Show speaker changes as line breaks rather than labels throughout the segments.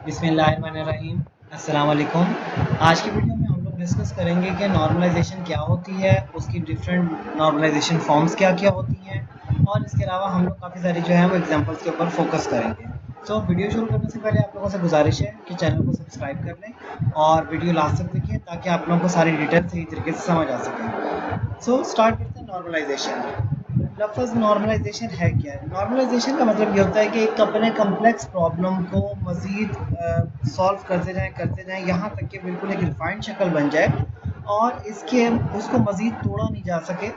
बिस्मिल्लाहिर्रहमानिर्रहीम। अस्सलाम वालेकुम। आज की वीडियो में हम लोग डिस्कस करेंगे कि नॉर्मलाइजेशन क्या होती है, उसकी डिफरेंट नॉर्मलाइजेशन फॉर्म्स क्या क्या होती हैं, और इसके अलावा हम लोग काफ़ी सारी जो है वो एग्जांपल्स के ऊपर फोकस करेंगे। तो वीडियो शुरू करने से पहले आप लोगों से गुजारिश है कि चैनल को सब्सक्राइब कर लें और वीडियो लास्ट तक देखिए ताकि आप लोगों को सारी डिटेल सही तरीके से समझ आ सके। सो स्टार्ट करते हैं नॉर्मलाइजेशन। लफ्ज़ नॉर्मलाइजेशन है क्या है? नॉर्मलाइजेशन का मतलब ये होता है कि एक अपने कम्प्लेक्स प्रॉब्लम को मज़ीद सॉल्व करते जाएँ यहाँ तक कि बिल्कुल एक रिफाइंड शक्ल बन जाए और इसके उसको मज़ीद तोड़ा नहीं जा सके।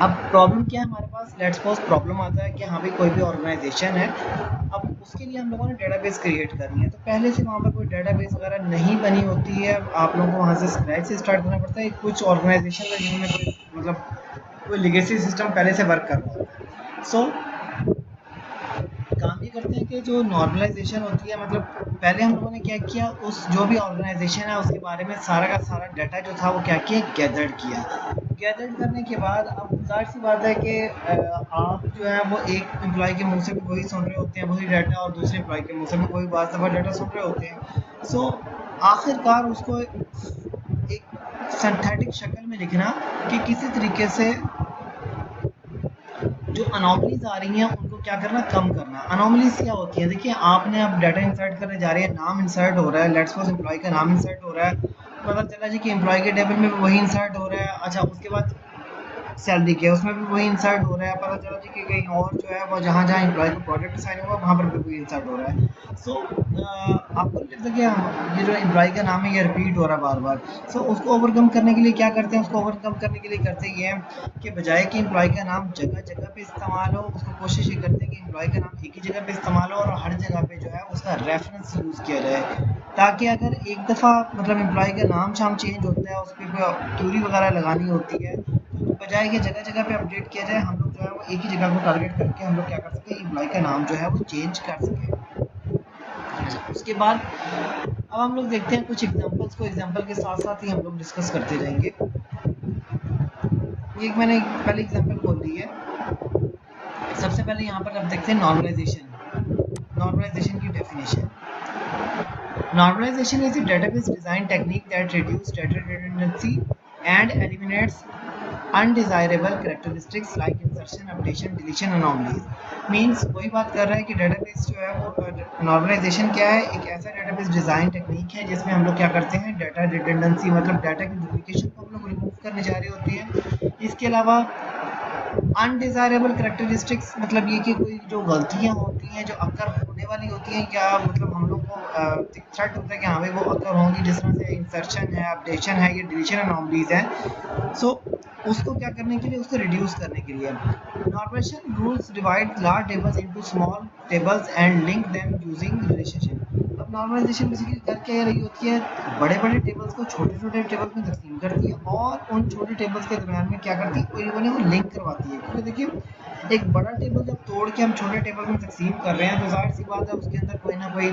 अब प्रॉब्लम क्या है हमारे पास? लेट्स सपोज प्रॉब्लम आता है कि हाँ भाई कोई भी ऑर्गेनाइजेशन है, अब उसके लिए हम लोगों ने डेटाबेस क्रिएट करनी है, तो पहले से वहाँ पर कोई डेटाबेस वगैरह नहीं बनी होती है, आप लोगों को वहाँ से स्क्रैच से स्टार्ट करना पड़ता है। कुछ ऑर्गेनाइजेशन है जिन्होंने कोई लेगेसी सिस्टम पहले से वर्क कर रहा होता है। सो काम ये करते हैं कि जो नॉर्मलाइजेशन होती है, मतलब पहले हम लोगों ने क्या किया, उस जो भी ऑर्गेनाइजेशन है उसके बारे में सारा का सारा डाटा जो था वो क्या किया, गैदर्ड किया। गैदर्ड करने के बाद अब जाहिर सी बात है कि आप जो है वो एक एम्प्लॉय के मुंह से भी वही सुन रहे होते हैं वही डाटा, और दूसरे एम्प्लॉय के मुंह से भी वही बात दफ़ा डाटा सुन रहे होते हैं। सो आखिरकार उसको एक सिंथेटिक शक्ल में लिखना कि किसी तरीके से जो अनोमलीज आ रही हैं उनको क्या करना, कम करना। अनोमलीज क्या होती है? देखिए, आपने अब डाटा इंसर्ट करने जा रहे हैं, नाम इंसर्ट हो रहा है, लेट्स सपोज एम्प्लॉय का नाम इंसर्ट हो रहा है, पता चला जी कि एम्प्लॉय के टेबल में भी वही इंसर्ट हो रहा है। अच्छा, उसके बाद सैलरी के उसमें भी वही इंसर्ट हो रहा है, पता चला जी कि कहीं और जो है वो जहाँ जहाँ एम्प्लॉय को प्रोजेक्ट असाइन हुआ वहाँ पर भी वही इंसर्ट हो रहा है। सो आपको नहीं लगता कि ये जो एम्प्लॉय का नाम है ये रिपीट हो रहा है बार बार? सो उसको ओवरकम करने के लिए क्या करते हैं, उसको ओवरकम करने के लिए करते ये हैं कि बजाय कि एम्प्लॉय का नाम जगह जगह पे इस्तेमाल हो, उसको कोशिश ये करते हैं कि एम्प्लॉय का नाम एक ही जगह पे इस्तेमाल हो और हर जगह पे जो है उसका रेफरेंस यूज़ किया जाए, ताकि अगर एक दफ़ा मतलब एम्प्लॉय का नाम शाम चेंज होता है, उस पर क्यूरी वगैरह लगानी होती है, तो बजाय कि जगह जगह पे अपडेट किया जाए, हम लोग जो है वो एक ही जगह को टारगेट करके हम लोग क्या कर सकें, एम्प्लॉय का नाम जो है वो चेंज कर सकें। उसके बाद अब हम लोग देखते हैं कुछ एग्जांपल्स को, एग्जांपल के साथ साथ ही हम लोग डिस्कस करते जाएंगे। ये मैंने पहले एग्जांपल खोल ली है। सबसे पहले यहाँ पर अब देखते हैं नॉर्मलाइजेशन। नॉर्मलाइजेशन की definition: Normalization is a database design technique that reduces data redundancy and eliminates undesirable characteristics like insertion, updation, deletion, anomalies. Means वही बात कर रहा है कि डेटाबेस जो है वो नॉर्मलाइजेशन क्या है, एक ऐसा डेटाबेस डिज़ाइन टेक्निक है जिसमें हम लोग क्या करते हैं, डाटा रिडंडेंसी मतलब डाटा की डुप्लीकेशन को हम लोग रिमूव करने जा रहे होते हैं। इसके अलावा अनडिज़ायरेबल करैक्टरिस्टिक्स मतलब ये कि कोई जो गलतियाँ होती हैं जो अक्कर होने वाली होती हैं, क्या मतलब हम लोग को थ्रेट होता है कि हाँ भाई वो अक्कर होंगी, जिस तरह से इंसर्शन है, अपडेशन है, ये डिलीशन एनोमलीज हैं। सो उसको क्या करने के लिए, उसको रिड्यूस करने के लिए normalisation rules divide large tables into small tables and link them using relationship. अब नॉर्मलाइजेशन बेसिकली कर क्या रही होती है, बड़े बड़े टेबल्स को छोटे छोटे टेबल्स में तकसीम करती है और उन छोटे टेबल्स के दरमियान में क्या करती है, वो लिंक करवाती है। क्योंकि देखिए, एक बड़ा टेबल जब तोड़ के हम छोटे टेबल में तकसीम कर रहे हैं तो जाहिर सी बात है उसके अंदर कोई ना कोई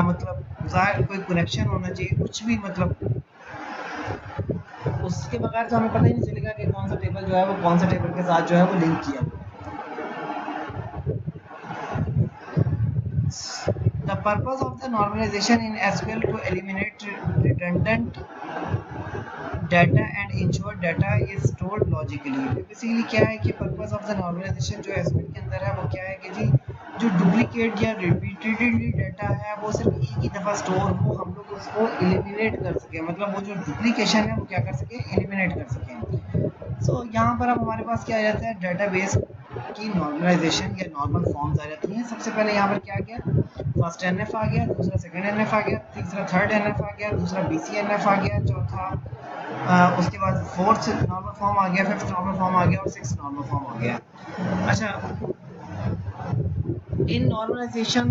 मतलब जाहिर कोई कनेक्शन होना चाहिए, कुछ भी मतलब उसके बगैर तो हमें पता ही नहीं चलेगा कि कौन सा टेबल जो है वो कौन सा टेबल के साथ जो है वो लिंक किया हुआ है। The purpose of the normalization in SQL to eliminate redundant data and ensure data is stored logically। Basically क्या है कि पर्पस ऑफ द नॉर्मलाइजेशन जो एसक्यूएल के अंदर है वो क्या है कि जी जो डुप्लीकेट या रिपीटेडली डाटा है वो सिर्फ एक ही दफ़ा स्टोर हो, हम लोग उसको एलिमिनेट कर सकें, मतलब वो जो डुप्लीकेशन है वो क्या कर सकें, एलिमिनेट कर सकें। सो यहाँ पर अब हमारे पास क्या आ जाता है, डाटाबेस की नॉर्मलाइजेशन या नॉर्मल फॉर्म्स आ जाती हैं। सबसे पहले यहाँ पर क्या आ गया, फर्स्ट एनएफ आ गया, दूसरा सेकंड एनएफ आ गया, तीसरा थर्ड एनएफ आ गया, दूसरा बीसीएनएफ आ गया, चौथा उसके बाद फोर्थ नॉर्मल फॉर्म आ गया, फिफ्थ नॉर्मल फॉर्म आ गया और सिक्स नॉर्मल फॉर्म आ गया। अच्छा, इन नॉर्मलाइजेशन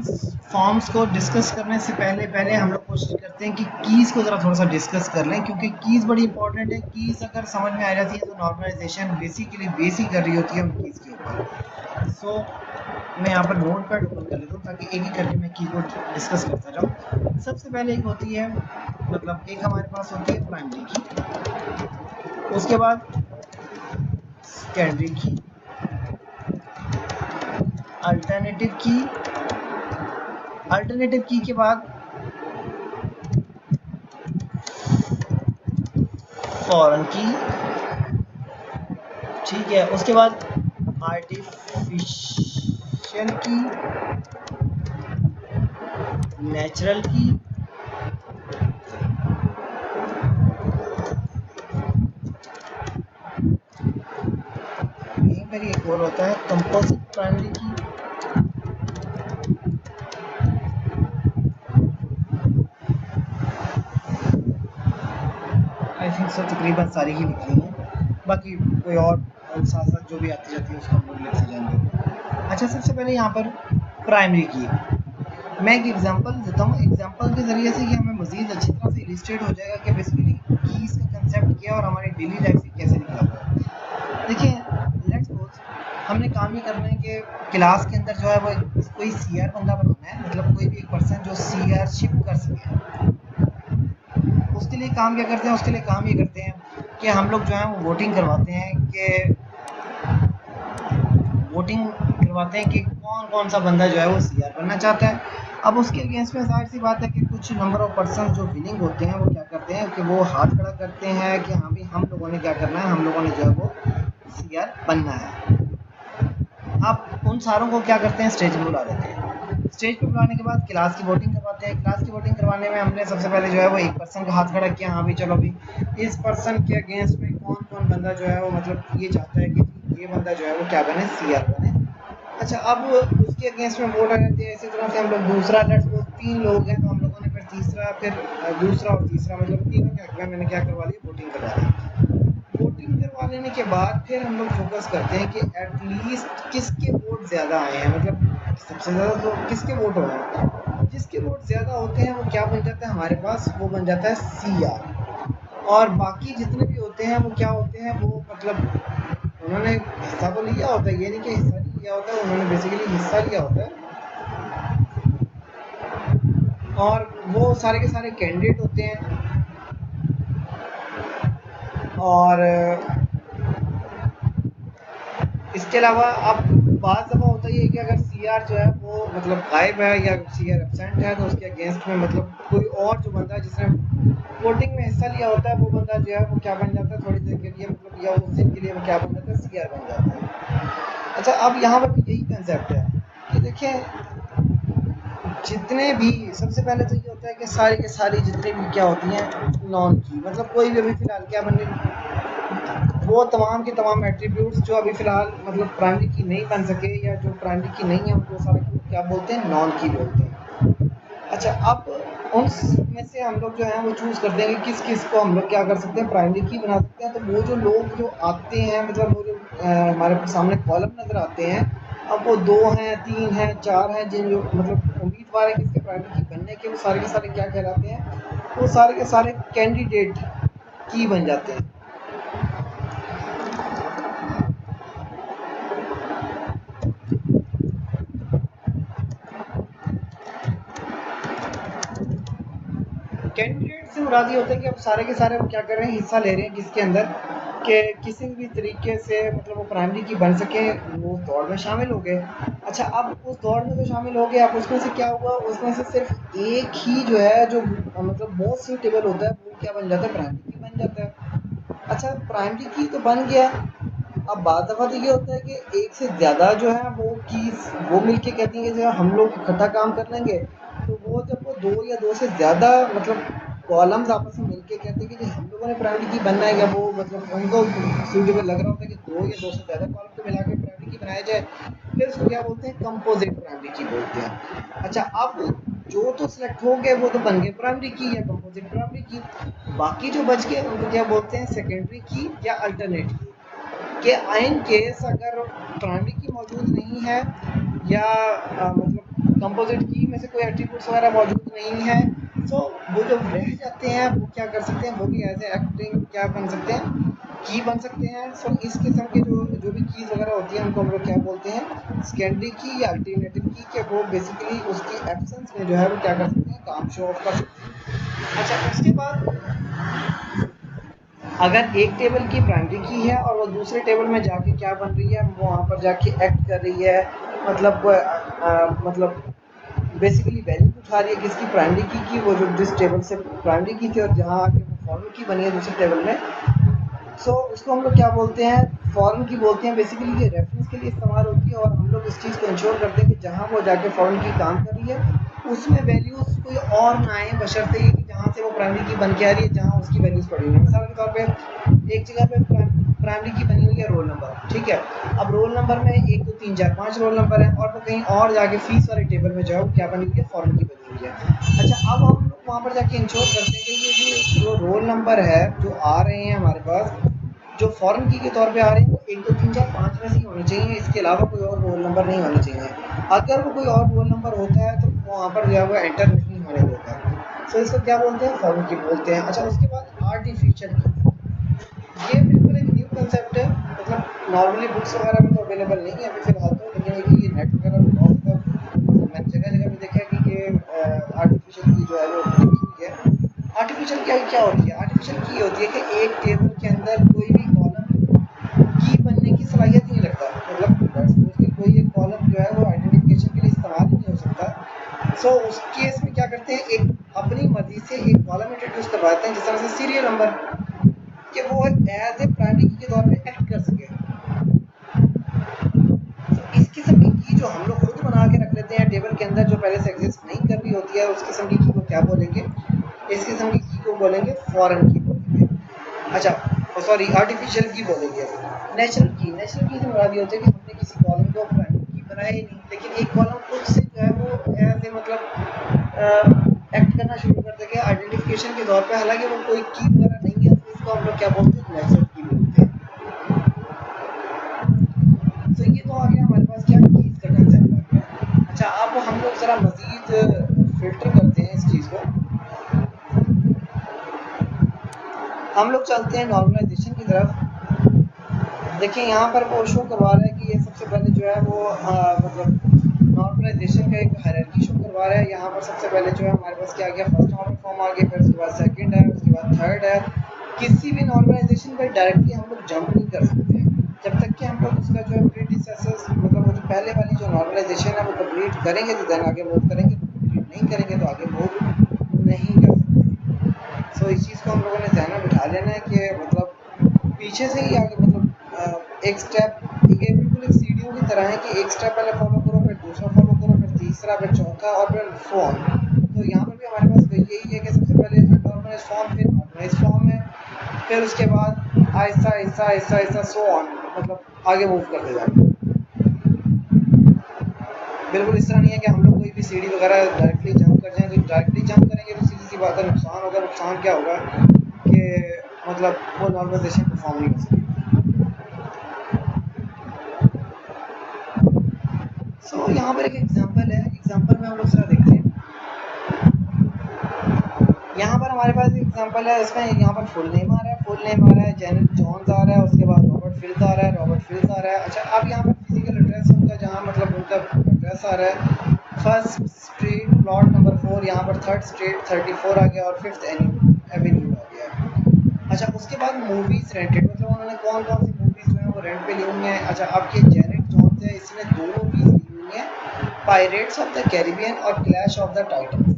फॉर्म्स को डिस्कस करने से पहले पहले हम लोग कोशिश करते हैं कि कीज़ को ज़रा थोड़ा सा डिस्कस कर लें, क्योंकि कीज़ बड़ी इंपॉर्टेंट है। कीज़ अगर समझ में आ जाती है तो नॉर्मलाइजेशन बेसिकली बेसिक कर रही होती है उन कीज़ के ऊपर। सो मैं यहाँ पर नोट पैड ओपन कर लेता हूँ ताकि एक एक करके मैं की को डिस्कस करता जाऊँ। सबसे पहले एक होती है, मतलब एक हमारे पास होती है प्राइमरी की, उसके बाद सेकेंडरी की, अल्टरनेटिव की, अल्टरनेटिव की के बाद फॉरेन की, ठीक है, उसके बाद आर्टिफिशियल की, नेचुरल की, यहीं पर एक और होता है कंपोजिट प्राइमरी की, आई थिंक सो तकरीबन सारी ही लिख ली हैं, बाकी कोई और साथ साथ जो भी आती जाती है उसको हम लोग लिखते जाएंगे। अच्छा, सबसे पहले यहाँ पर प्राइमरी की मैं एक एग्जांपल देता हूँ, एग्जांपल के ज़रिए से ये हमें मज़ीद अच्छी तरह से इलिस्ट्रेट हो जाएगा कि बेसिकली कीज़ का कंसेप्ट क्या है और हमारी डेली लाइफ से कैसे निकला हुआ है। देखिए, लेट्स सपोज हमने काम ये करना है कि क्लास के अंदर जो है वो कोई सीआर बंदा बनाना है, मतलब कोई भी एक पर्सन जो सीआर शिप कर सके। उसके लिए काम क्या करते हैं, उसके लिए काम ये करते हैं कि हम लोग जो है वो वोटिंग करवाते हैं कि कौन कौन सा बंदा जो है वो सीआर बनना चाहता है। अब उसके अगेंस्ट में जाहिर सी बात है कि कुछ नंबर ऑफ पर्सन जो विनिंग होते हैं वो क्या करते हैं कि वो हाथ खड़ा करते हैं कि हाँ भाई हम लोगों ने क्या करना है, हम लोगों ने जो है वो सीआर बनना है। अब उन सारों को क्या करते हैं, स्टेज पे बुला देते हैं। स्टेज पे बुलाने के बाद क्लास की वोटिंग करवाते हैं। क्लास की वोटिंग करवाने में हमने सबसे पहले जो है वो एक पर्सन का हाथ खड़ा किया, हाँ भाई चलो भाई इस पर्सन के अगेंस्ट में कौन कौन बंदा जो है वो मतलब ये चाहता है कि ये बंदा जो है वो क्या बने, सीआर बने। अच्छा, अब उसके अगेंस्ट में वोट आ जाते हैं। इसी तरह से हम लोग दूसरा, लेट्स सपोज 3 लोग हैं तो हम लोगों ने फिर तीसरा, फिर दूसरा और तीसरा, मतलब तीनों क्या किया, मैंने क्या करवा लिया, वोटिंग करवा ली। वोटिंग करवा लेने के बाद फिर हम लोग फोकस करते हैं कि एटलीस्ट किसके वोट ज़्यादा आए हैं, मतलब सबसे ज़्यादा तो किसके वोट हो रहे हैं। जिसके वोट ज़्यादा होते हैं वो क्या बन जाता है हमारे पास, वो बन जाता है सीआर। और बाकी जितने भी होते हैं वो क्या होते हैं, वो मतलब उन्होंने हिस्सा तो लिया होता है, ये नहीं कि हिस्सा नहीं लिया होता है, उन्होंने बेसिकली हिस्सा लिया होता है। और वो सारे के सारे कैंडिडेट होते हैं। और इसके अलावा अब बात दफ़ा होता ही है कि अगर सीआर जो है वो मतलब गायब है या सीआर एब्सेंट है तो उसके अगेंस्ट में मतलब कोई और जो बंदा है जिसने वोटिंग में हिस्सा लिया होता है वो बंदा जो है वो क्या बन जाता है थोड़ी देर के लिए, मतलब या उस दिन के लिए वो क्या बन जाता है, सीआर बन जाता है। अच्छा, अब यहाँ पर यही कंसेप्ट है कि देखिए जितने भी, सबसे पहले तो ये होता है कि सारी के सारी जितने भी क्या होती हैं नॉन की, मतलब कोई भी अभी फ़िलहाल क्या बनने, वो तमाम के तमाम एट्रीब्यूट्स जो अभी फ़िलहाल मतलब प्राइमरी की नहीं बन सके या जो प्राइमरी की नहीं है उनको सारे क्या बोलते हैं, नॉन की बोलते हैं। अच्छा, अब उनमें से हम लोग जो है वो चूज़ करते हैं कि किस किस को हम लोग क्या कर सकते हैं, प्राइमरी की बना सकते हैं। तो वो जो लोग जो आते हैं, मतलब वो जो हमारे सामने कॉलम नज़र आते हैं, अब वो 2 हैं, 3 हैं, 4 हैं, जिन जो मतलब उम्मीदवार है किसके प्राइमरी की बनने के, वो सारे के सारे क्या कहलाते हैं, वो सारे के सारे कैंडिडेट की बन जाते हैं। कैंडिडेट से मुराद ये होता है कि अब सारे के सारे वो क्या कर रहे हैं, हिस्सा ले रहे हैं किसके अंदर, कि किसी भी तरीके से मतलब वो प्राइमरी की बन सके, वो उस दौड़ में शामिल हो गए। अच्छा, अब उस दौड़ में तो शामिल हो गए, अब उसमें से क्या हुआ, उसमें से सिर्फ एक ही जो है जो मतलब मोस्ट सूटेबल होता है वो क्या बन जाता है, प्राइमरी की बन जाता है। अच्छा, प्राइमरी की तो बन गया। अब बात दफ़ा तो ये होता है कि एक से ज़्यादा जो है वो कीज़ वो मिलके कहती हैं कि जो हम लोग इकट्ठा काम कर लेंगे, तो वो जब वो 2 या 2 से ज़्यादा मतलब कॉलम्स आपस में मिलके कहते हैं कि जी हम लोगों ने प्राइमरी की बनना है, या वो मतलब उनको सूटेबल लग रहा होता है कि 2 या 2 से ज़्यादा कॉलम को मिला के प्राइमरी की बनाया जाए, फिर उसको क्या बोलते हैं, कंपोजिट प्राइमरी की बोलते हैं। अच्छा, अब जो तो सिलेक्ट हो गए वो तो बन गए प्राइमरी की या कंपोजिट प्राइमरी की, बाकी जो बच गए उनको क्या बोलते हैं, सेकेंडरी की या अल्टरनेट की। कि इन केस अगर प्राइमरी की मौजूद नहीं है या मतलब कंपोजिट की में से कोई एट्रीब्यूट्स वगैरह मौजूद नहीं है, तो वो जो रह जाते हैं वो क्या कर सकते हैं, वो भी एज ए एक्टिंग क्या बन सकते हैं, की बन सकते हैं। सो इस किस्म के जो जो भी कीज़ वगैरह होती हैं उनको हम लोग क्या बोलते हैं, सेकेंडरी की या अल्टरनेटिव की, कि वो बेसिकली उसकी एब्सेंस में जो है वो क्या कर सकते हैं, काम शो ऑफ कर सकते हैं। अच्छा, उसके बाद अगर एक टेबल की प्राइमरी की है और वो दूसरे टेबल में जाके क्या बन रही है, वो वहाँ पर जाके एक्ट कर रही है, मतलब मतलब बेसिकली वैल्यू उठा रही है किसकी, प्राइमरी की वो जो जिस टेबल से प्राइमरी की थी और जहाँ आके वो फॉरेन की बनी है दूसरे टेबल में। सो उसको हम लोग क्या बोलते हैं, फॉरेन की बोलते हैं। बेसिकली ये रेफरेंस के लिए इस्तेमाल होती है और हम लोग इस चीज़ को इंश्योर करते हैं कि जहाँ वो जाके फॉरेन की काम कर रही है उसमें वैल्यूज़ कोई और ना आए, बशर्ते कि जहाँ से वो प्राइमरी की बन के आ रही है जहाँ उसकी वैल्यूज़ पड़ी हुई है। मिसाल के तौर पे एक जगह पे प्राइमरी की बनी हुई है रोल नंबर, ठीक है। अब रोल नंबर में 1 2 3 4 5 रोल नंबर है और वो कहीं और जाके फीस वाले टेबल में जो है वो क्या बनी हुई है, फॉरेन की बनी हुई है। अच्छा, अब हम लोग वहाँ पर जाके इंश्योर करते हैं कि ये जो रोल नंबर है जो आ रहे हैं हमारे पास, जो फॉरेन की के तौर पे आ रहे हैं वो 1 2 3 4 5 में से ही होने चाहिए, इसके अलावा कोई और रोल नंबर नहीं होने चाहिए। अगर वो कोई और रोल नंबर होता है तो वहाँ पर जो है वो एंटर नहीं होने देता। सो इसको क्या बोलते हैं, फॉरेन की बोलते हैं। अच्छा, उसके बाद आर्टिफिशियल की, ये बिल्कुल एक न्यू कंसेप्ट है। मतलब नॉर्मली बुक्स वगैरह में तो अवेलेबल नहीं है अभी फ़िलहाल तो, लेकिन ये नेट वगैरह पे बहुत ज़्यादा मैंने जगह-जगह पे देखा है कि ये आर्टिफिशियल की जो है वो लिखी हुई है। आर्टिफिशियल क्या होती है? आर्टिफिशियल की होती है कि एक टेबल के अंदर कोई भी कॉलम की बनने की सलाहियत ही नहीं रखता। मतलब लेट्स सपोज कि कोई एक कॉलम जो है वो आइडेंटिफिकेशन के लिए इस्तेमाल ही नहीं हो सकता। सो उस केस में क्या करते हैं, एक अपनी मर्ज़ी से एक कॉलम इंट्रोड्यूस करवाते हैं जिस तरह से सीरियल नंबर, कि वो एज ए प्राइमरी की के तौर पे एक्ट कर सके। तो इस किस्म की जो हम लोग खुद बना के रख लेते हैं टेबल के अंदर जो पहले से एग्जिस्ट नहीं कर रही होती है, उस किस्म की को क्या बोलेंगे, इस किस्म की को बोलेंगे फॉरेन की बोलेंगे। अच्छा, सॉरी, आर्टिफिशियल की बोलेंगे। नेचुरल की से मुराद ये होता है कि हमने किसी कॉलम को प्राइमरी की बनाया ही नहीं, लेकिन एक कॉलम खुद से जो है वो एज ए मतलब एक्ट करना शुरू कर देगा आइडेंटिफिकेशन के तौर पे, हालांकि वो कोई की वगैरह नहीं है। तो इसको हम लोग क्या बोलते हैं, नेचुरल की बोलते हैं। तो ये तो आ गया हमारे पास क्या, कीज का कंसेप्ट आ गया। अच्छा, अब हम लोग ज़रा मज़ीद फिल्टर करते हैं इस चीज़ को। हम लोग चलते हैं नॉर्मलाइजेशन की तरफ। देखिए यहाँ पर वो शो करवा रहा है कि ये सबसे पहले जो है वो मतलब नॉर्मलाइजेशन का एक हायरार्की शो करवा रहा है। यहाँ पर सबसे पहले जो है हमारे पास क्या आ गया, फर्स्ट ऑर्डर फॉर्म आ गया, फिर उसके बाद सेकंड है, उसके बाद थर्ड है। किसी भी नॉर्मलाइजेशन पर डायरेक्टली हम लोग जंप नहीं कर सकते जब तक कि हम लोग उसका जो है प्रीडिसेसर्स, मतलब वो जो पहले वाली जो नॉर्मलाइजेशन है वो कंप्लीट करेंगे तो देन आगे मूव करेंगे, कंप्लीट नहीं करेंगे तो आगे मूव नहीं कर सकते। सो इस चीज़ को हम लोगों ने ध्यान में बिठा लेना है कि मतलब पीछे से ही आगे, मतलब एक स्टेप, ये बिल्कुल एक सीढ़ियों की तरह है कि एक स्टेप पहले फॉलो करो, फिर दूसरा फॉलो करो, फिर तीसरा, फिर चौथा और फिर सो ऑन। तो यहाँ पर भी हमारे पास यही है कि सबसे पहले अननॉर्मलाइज्ड फॉर्म, फिर नॉर्मलाइज्ड फॉर्म है, फिर उसके बाद आहिस्ता आहिस्ता आहिस्ता आहिस्ता सो ऑन, मतलब आगे मूव करते जाएंगे। बिल्कुल इस तरह नहीं है कि हम लोग कोई भी सीढ़ी वगैरह डायरेक्टली जंप कर जाएं। तो डायरेक्टली जंप करेंगे तो सीधी सी बात है नुकसान होगा। नुकसान क्या होगा कि मतलब वो नॉर्मलाइजेशन परफॉर्म नहीं कर सकेगा। सो यहाँ पर एक एग्जांपल है, एग्जांपल में हम लोग जरा देखते हैं। यहाँ पर हमारे पास एग्जांपल है, इसमें यहाँ पर फुल नेम आ रहा है, फुल नेम आ रहा है, जेनेट जॉन्स आ रहा है, उसके बाद रॉबर्ट फिल्स आ रहा है, रॉबर्ट फिल्स आ रहा है। अच्छा, अब यहाँ पर फिजिकल एड्रेस उनका, जहाँ मतलब उनका एड्रेस आ रहा है, फर्स्ट स्ट्रीट प्लॉट नंबर 4, यहाँ पर थर्ड स्ट्रीट 34 आ गया और फिफ्थ एवेन्यू आ गया। अच्छा, उसके बाद मूवीज़ रेंटेड, मतलब उन्होंने कौन कौन सी मूवीज़ जो है वो रेंट पे ली हुई हैं। अच्छा, अब ये जेनेट जॉन्स है, इसने 2 मूवीज़ ली हुई हैं, पायरेट्स ऑफ द कैरिबियन और क्लैश ऑफ द टाइटन्स।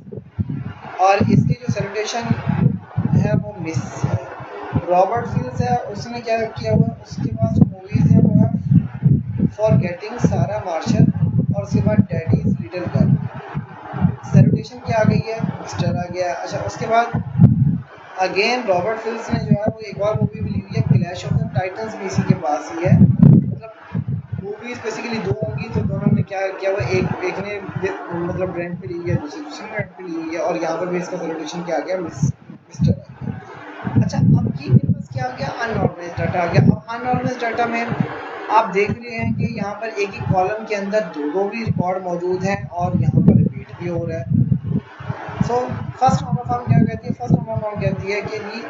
और इसकी जो सेलिब्रेशन है वो मिस है। रॉबर्ट फिल्स है, उसने क्या किया हुआ, उसके पास जो मूवीज़ है वो है फॉर गेटिंग सारा मार्शल और उसके बाद डैडीज लिटिल गर्ल। सेलिब्रेशन क्या आ गई है, मिस्टर आ गया। अच्छा, उसके बाद अगेन रॉबर्ट फिल्स ने जो है वो एक और मूवी भी ली हुई है, क्लैश ऑफ द टाइटन्स भी इसी के पास ही है। मतलब मूवीज बेसिकली 2 होंगी तो दोनों ने क्या किया हुआ, एक ने मतलब रेंट पे ली है, दूसरी रेंट पे ली हुई है, और यहाँ पर भी इसका सेलिब्रेशन क्या आ गया, मिस्टर आ गया। अच्छा, अब की मेरे पास क्या आ गया, अनऑर्गेनाइज्ड डाटा आ गया। अब अनऑर्गेनाइज्ड डाटा में आप देख रहे हैं कि यहाँ पर एक ही कॉलम के अंदर 2 भी रिकॉर्ड मौजूद हैं और यहाँ पर रिपीट भी हो रहा है। सो फर्स्ट नॉर्मल फॉर्म क्या कहती है, फर्स्ट नॉर्मल फॉर्म कहती है कि जी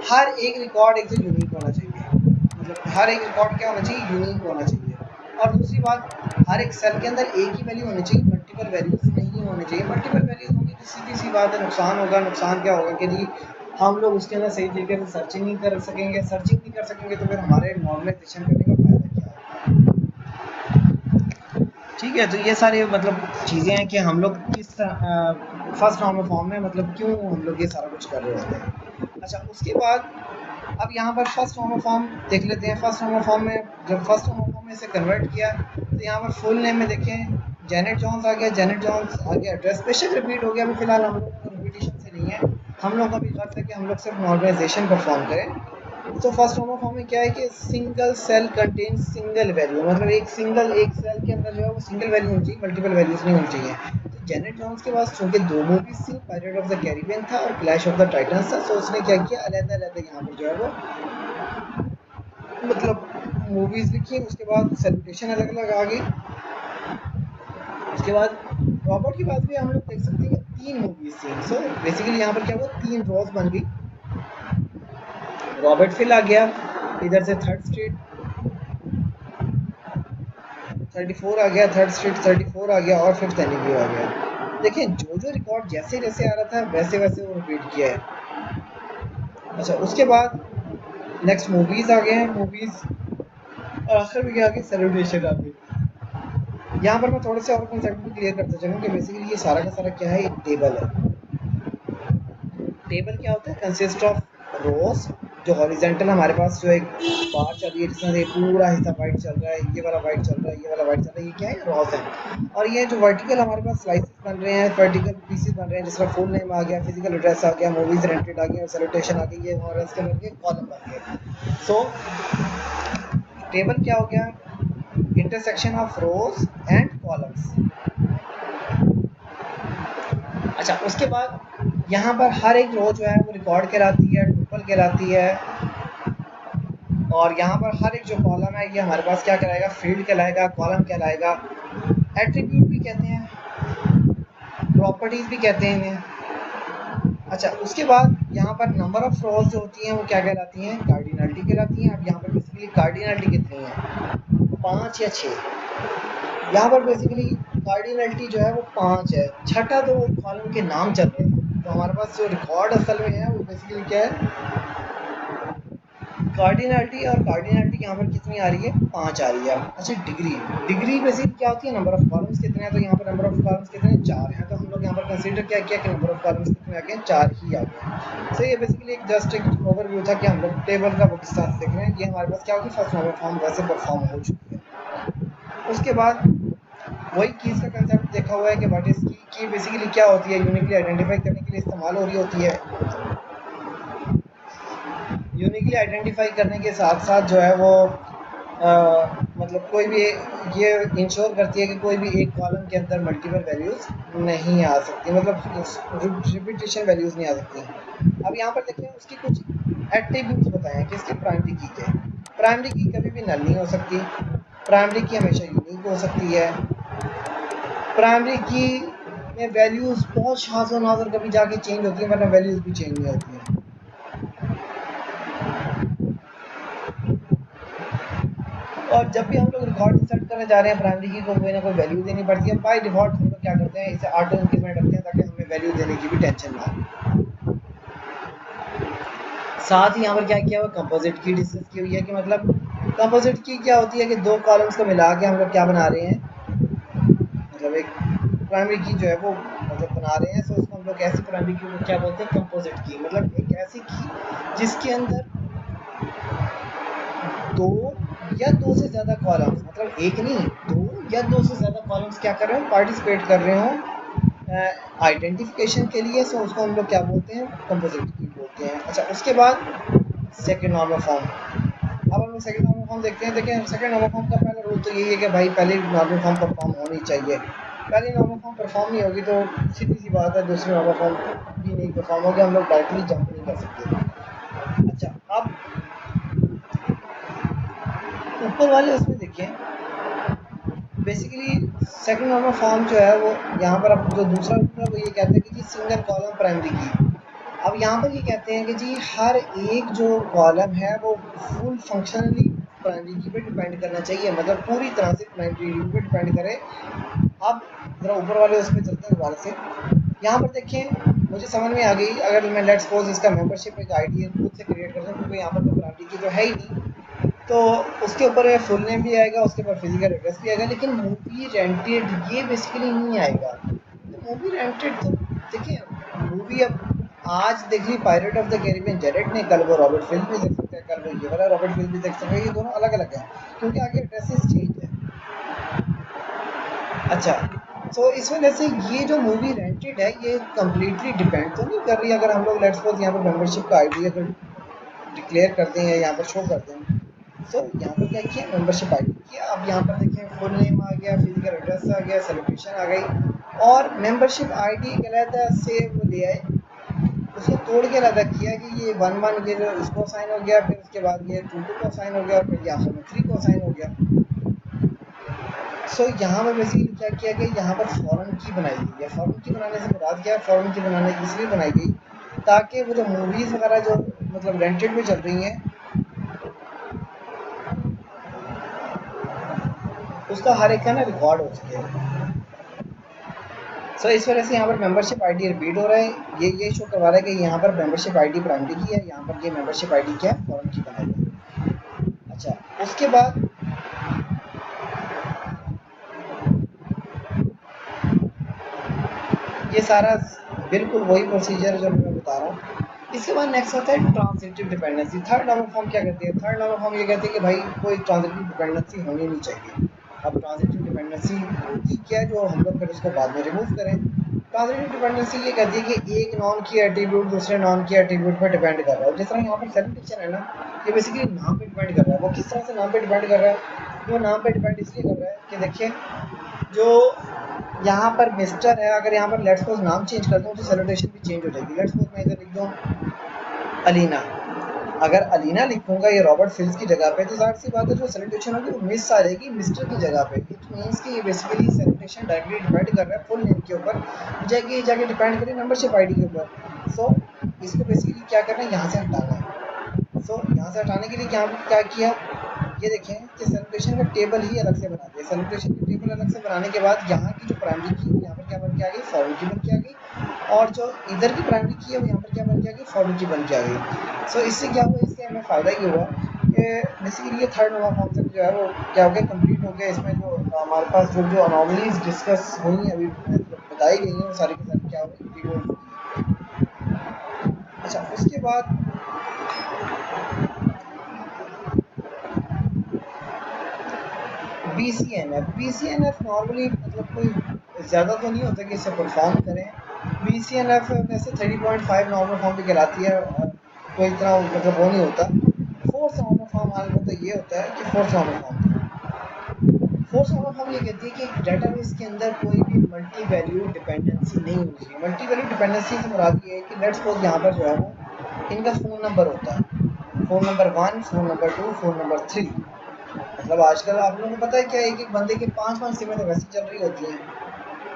हर एक रिकॉर्ड एक से यूनिक होना चाहिए। मतलब हर एक रिकॉर्ड क्या होना चाहिए, यूनिक होना चाहिए। और दूसरी बात, हर एक सेल के अंदर एक ही वैल्यू होनी चाहिए, मल्टीपल वैल्यूज नहीं होने चाहिए। मल्टीपल वैल्यूज होंगी तो सीधी सी बात है नुकसान होगा। नुकसान क्या होगा कि जी हम लोग उसके अंदर सही तरीके से सर्चिंग नहीं कर सकेंगे, सर्चिंग नहीं कर सकेंगे तो फिर हमारे नॉर्मलाइजेशन करने का फायदा क्या है। ठीक है, तो ये सारी मतलब चीज़ें हैं कि हम लोग किस फर्स्ट नॉर्मल फॉर्म में मतलब क्यों हम लोग ये सारा कुछ कर रहे होते हैं। अच्छा, उसके बाद अब यहाँ पर फर्स्ट नॉर्मल फॉर्म देख लेते हैं। फर्स्ट नॉर्मल फॉर्म में जब फर्स्ट नॉर्मल फॉर्म में इसे कन्वर्ट किया तो यहाँ पर फुल नेम में देखें जेनेट जॉन्स आ गया, जेनेट जॉन्स आ गया, एड्रेस बेशक रिपीट हो गया, अभी फिलहाल हम लोगों को रिपीटिशन से नहीं है, हम लोग का भी खर्च है कि हम लोग सिर्फ नॉर्मलाइजेशन परफॉर्म करें। तो फर्स्ट नॉर्मल फॉर्म में क्या है कि single cell contain single value, मतलब एक सेल के अंदर जो है वो सिंगल वैल्यू होनी चाहिए, मल्टीपल वैल्यूज नहीं होनी चाहिए। तो जेनेट जॉन्स के पास चूंकि दो मूवीज थी, पायरेट ऑफ द कैरिबियन था और क्लैश ऑफ द टाइटंस था, तो उसने क्या किया अलग-अलग यहाँ पर जो है वो मतलब मूवीज लिखी, उसके बाद सेलिब्रेशन अलग-अलग आ गई। उसके बाद रॉबर्ट के पास भी हम लोग देख सकते हैं कि 3 मूवीज थी। सो बेसिकली यहाँ पर क्या हुआ, 3 रॉस बन गई। रॉबर्ट फिल आ गया, इधर से थर्ड स्ट्रीट 34 आ गया, थर्ड स्ट्रीट 34 आ गया और फिफ्थ एवेन्यू आ गया। देखिए जो रिकॉर्ड जैसे जैसे आ रहा था वैसे वैसे वो रिपीट किया है। अच्छा, उसके बाद नेक्स्ट मूवीज आ गए हैं, मूवीज और आखिर में क्या आ गई, सेलिब्रेशन आ गई। यहाँ पर मैं थोड़े से और कंसेप्ट भी क्लियर करता चलूँ कि बेसिकली ये सारा का सारा क्या है, एक टेबल है। टेबल क्या होता है, कंसिस्ट ऑफ रोज, जो हॉरिजेंटल हमारे पास जो एक बार चल रही है जिसमें ये पूरा हिस्सा वाइट चल रहा है, ये वाला वाइट चल रहा है, ये वाला वाइट चल रहा है, ये क्या है, रॉस है। और ये जो वर्टिकल हमारे पास स्लाइसेस बन रहे हैं, वर्टिकल पीसेस बन रहे हैं, जिसका फुल नेम आ गया, फिजिकल एड्रेस आ गया, मूवीज रेंटेड आ गई और सैल्यूटेशन आ गई, ये और इसके करके कॉलम बन गए। सो टेबल क्या हो गया, intersection of rose and columns. अच्छा, उसके बाद यहाँ पर हर एक रो जो है वो रिकॉर्ड कहलाती है, टुपल कहलाती है, और यहाँ पर हर एक जो कॉलम है ये हमारे पास क्या कहलाएगा, फील्ड कहलाएगा, कॉलम कहलाएगा, एट्रीब्यूट भी कहते हैं, प्रॉपर्टीज भी कहते हैं इन्हें। अच्छा, उसके बाद यहाँ पर नंबर ऑफ रोज जो होती हैं वो क्या कहलाती हैं, कार्डिनलिटी कहलाती हैं। अब यहाँ पर बेसिकली कार्डिनलिटी कितनी है, 5 या 6। यहाँ पर बेसिकली कार्डिनलिटी जो है वो 5 है, छठा तो कॉलम के नाम चल रहे हैं। तो हमारे पास जो रिकॉर्ड असल में है वो बेसिकली क्या है, कार्डिनलिटी, और कार्डिनलिटी यहाँ पर कितनी आ रही है, 5 आ रही है। अच्छा, डिग्री, डिग्री बेसिकली क्या होती है, नंबर ऑफ कॉलम्स कितने हैं, तो यहाँ पर नंबर ऑफ कॉलम्स कितने हैं, 4 हैं। तो हम लोग यहाँ पर कंसीडर क्या किया कि नंबर ऑफ कॉलम्स कितने आ गए, 4 ही आ गए। सो ये बेसिकली एक जस्ट एक ओवरव्यू था कि हम लोग टेबल का बुक स्टार्ट देख रहे हैं, ये हमारे पास क्या होगी, फर्स्ट नंबर फॉर्म वैसे परफॉर्म हो चुकी है। उसके बाद वही कीज़ का कंसेप्ट देखा हुआ है कि व्हाट इज़ की बेसिकली क्या होती है, यूनिकली आइडेंटिफाई करने के लिए इस्तेमाल हो रही होती है। यूनिकली आइडेंटिफाई करने के साथ साथ जो है वो मतलब कोई भी ये इंश्योर करती है कि कोई भी एक कॉलम के अंदर मल्टीपल वैल्यूज़ नहीं आ सकती, मतलब रिपीटिशन वैल्यूज़ नहीं आ सकती। अब यहाँ पर देखिए उसकी कुछ एट्रीब्यूट्स बताए हैं कि इसकी प्राइमरी की के, प्राइमरी की कभी भी नल नहीं हो सकती, प्राइमरी की हमेशा यूनिक हो सकती है, प्राइमरी की में वैल्यूज़ बहुत शाज़ नाज़र कभी जाके चेंज होती है, वरना वैल्यूज़ भी चेंज नहीं होती हैं। और जब भी हम लोग रिकॉर्ड इंसर्ट करने जा रहे हैं, प्राइमरी की को कोई ना कोई वैल्यू देनी पड़ती है। बाय डिफ़ॉल्ट हम लोग क्या करते हैं, इसे ऑटो इंक्रीमेंट रखते हैं ताकि हमें वैल्यू देने की भी टेंशन ना हो। साथ ही यहाँ पर क्या किया हुआ, कंपोजिट की डिस्कस की हुई है कि मतलब कंपोजिट की क्या होती है कि दो कॉलम्स को मिला के हम लोग क्या बना रहे हैं, मतलब एक प्राइमरी की जो है वो मतलब बना रहे हैं। सो उसको हम लोग ऐसी प्राइमरी की को क्या बोलते हैं, कंपोजिट की, मतलब एक ऐसी की जिसके अंदर दो या दो से ज़्यादा कॉलम्स, मतलब एक नहीं, दो या दो से ज़्यादा कॉलम्स क्या कर रहे हो, पार्टिसिपेट कर रहे हो आइडेंटिफिकेशन के लिए। सो उसको हम लोग क्या बोलते हैं, कंपोजिट की बोलते हैं। अच्छा, उसके बाद सेकंड नॉर्मल फॉर्म। अब हम लोग सेकंड नॉर्मल फॉर्म देखते हैं। देखिए सेकंड नॉर्मल फॉर्म का पहला रूल तो यही है कि भाई पहले नॉर्मल फॉर्म परफॉर्म होनी चाहिए। पहली नॉर्मल फॉर्म परफॉर्म नहीं होगी तो सीधी सी बात है दूसरी नॉर्मल फॉर्म भी नहीं परफॉर्म होगी, हम लोग डायरेक्टली जंप नहीं कर सकते। अच्छा, अब ऊपर वाले उसमें देखिए बेसिकली सेकंड नॉर्मल फॉर्म जो है वो यहाँ पर अब जो दूसरा रूल है वो ये कहते हैं कि जी सिंगल कॉलम प्राइमरी की। अब यहाँ पर ये कहते हैं कि जी हर एक जो कॉलम है वो फुल फंक्शनली प्राइमरी की पे डिपेंड करना चाहिए, मतलब पूरी तरह से प्राइमरी की पे डिपेंड करे। अब ज़रा ऊपर वाले उसमें चलते हैं दोबारा से। यहाँ पर देखें मुझे समझ में आ गई, अगर मैं लेट्स सपोज इसका मेंबरशिप एक आईडी खुद से क्रिएट करता हूँ क्योंकि यहाँ पर तो प्राइमरी की तो है ही नहीं। तो उसके ऊपर फुल नेम भी आएगा, उसके ऊपर फिजिकल एड्रेस भी आएगा, लेकिन मूवी रेंटेड ये बेसिकली नहीं आएगा। तो मूवी रेंटेड तो देखिए, मूवी अब आज देख ली pirate of the Caribbean Jarrett ने, कल वो रॉबर्ट फिल्म भी देख सकते हैं, कल वो ये वाला रॉबर्ट फिल्म भी देख सकते हैं, ये दोनों अलग अलग हैं क्योंकि आगे एड्रेसेस चेंज है। अच्छा, तो इस वजह से ये जो मूवी रेंटेड है ये कम्प्लीटली डिपेंड तो नहीं कर रही, अगर हम लोग लेट्स सपोज यहाँ पर मेंबरशिप का आईडी अगर डिक्लेयर करते हैं, यहाँ पर शो करते हैं, तो यहाँ पर क्या किया, मेंबरशिप आईडी किया, अब यहाँ पर देखें फुल नेम आ गया, फिजिकल एड्रेस आ गया, सेलिब्रेशन आ गई, और मेंबरशिप आईडी कहलाता से वो ले आए, उसको तोड़ के अलग किया कि ये 1 1 ये जो इसको साइन हो गया, फिर उसके बाद ये 2 2 को साइन हो गया, और फिर यहाँ पर 3 को साइन हो गया। सो यहाँ पर बेसिकली क्या किया गया, यहाँ पर फॉरेन की बनाई गई है। फॉरेन की बनाने से मुराद क्या है, फॉरेन की बनाने इसलिए बनाई गई ताकि वो जो मूवीज़ वगैरह जो मतलब रेंटेड में चल रही हैं उसका हर एक का ना रिकॉर्ड हो सके। सो इस वजह से यहाँ पर मेंबरशिप आईडी रिपीट हो रहा है, ये शो करवा रहा है कि यहाँ पर मेंबरशिप आईडी प्राइमरी की है, यहाँ पर ये मेंबरशिप आईडी क्या है, फॉरेन की बनाई है। अच्छा, उसके बाद ये सारा बिल्कुल वही प्रोसीजर जो मैं बता रहा हूँ। इसके बाद नेक्स्ट आता है transitive dependency. Third normal form क्या कहती है, थर्ड नॉर्मल फॉर्म ये कहती है कि भाई कोई ट्रांजिटिव डिपेंडेंसी होनी नहीं चाहिए। अब ट्रांजिटिव डिपेंडेंसी होती क्या है, जो हम लोग फिर उसको बाद में रिमूव करें। ट्रांजिटिव डिपेंडेंसी ये कहती है कि एक नॉन की एट्रीब्यूट दूसरे नॉन की एट्रीब्यूट पर डिपेंड कर रहा है। जिस तरह यहाँ पर सैल्यूटेशन है ना, ये बेसिकली नाम पे डिपेंड कर रहा है। वो किस तरह से नाम पे डिपेंड कर रहा है, वो नाम पे डिपेंड इसलिए कर रहा है कि देखिए, जो यहाँ पर मिस्टर है, अगर यहाँ पर लेट्स सपोज नाम चेंज करता हूँ तो सैल्यूटेशन भी चेंज हो जाएगी। लेट्स सपोज मैं इधर लिख दूँ अलीना, अगर अलीना लिखूंगा ये रॉबर्ट फिल्स की जगह पे, तो जाहिर सी बात है जो सैल्यूटेशन होगी वो मिस आ जाएगी मिस्टर की जगह पे। इट मींस कि ये बेसिकली सैल्यूटेशन डायरेक्टली डिपेंड कर रहा है फुल नेम के ऊपर, जाके डिपेंड करे मेंबरशिप आईडी के ऊपर। सो इसको बेसिकली क्या करना है, यहाँ से हटाना है। सो यहाँ से हटाने के लिए क्या किया, ये देखें कि सैल्यूटेशन का टेबल ही अलग से बना दिया। सैल्यूटेशन का टेबल अलग से बनाने के बाद यहाँ की जो प्राइमरी की यहाँ पर क्या बन के आ गई, फॉरेन की बन के आ गई, और जो इधर की प्राइमरी की है वो यहाँ पर क्या बन के आ गई, फॉरेन की बन के आ गई। सो इससे क्या हुआ, इससे हमें फ़ायदा ये हुआ कि बेसिकली ये थर्ड नंबर कॉन्सेप्ट जो है वो क्या हो गया, कंप्लीट हो गया। इसमें जो हमारे पास जो अनोमलीज डिस्कस हुई अभी बताई गई हैं, वो सारी की सारी क्या हो गई। अच्छा, उसके बाद BCNF नॉर्मली मतलब कोई ज़्यादा तो नहीं होता कि इसे परफॉर्म करें। BCNF वैसे 30.5 नॉर्मल फॉर्म भी कहलाती है, और कोई इतना मतलब वो नहीं होता। फोर्थ नॉर्मल फॉर्म हाल में तो ये होता है कि फोर्थ नॉर्मल फॉर्म ये कहती है कि डेटाबेस के अंदर कोई भी मल्टी वैल्यू डिपेंडेंसी नहीं होनी चाहिए। मल्टी वैल्यू डिपेंडेंसी से मुराद ये है कि लेट्स सपोज यहाँ पर जो है वो इनका फ़ोन नंबर होता है, phone number 1, phone number 2, phone number 3। मतलब आजकल आप लोगों को पता है क्या, एक बंदे के 5 सिमें तो वैसे चल रही होती हैं।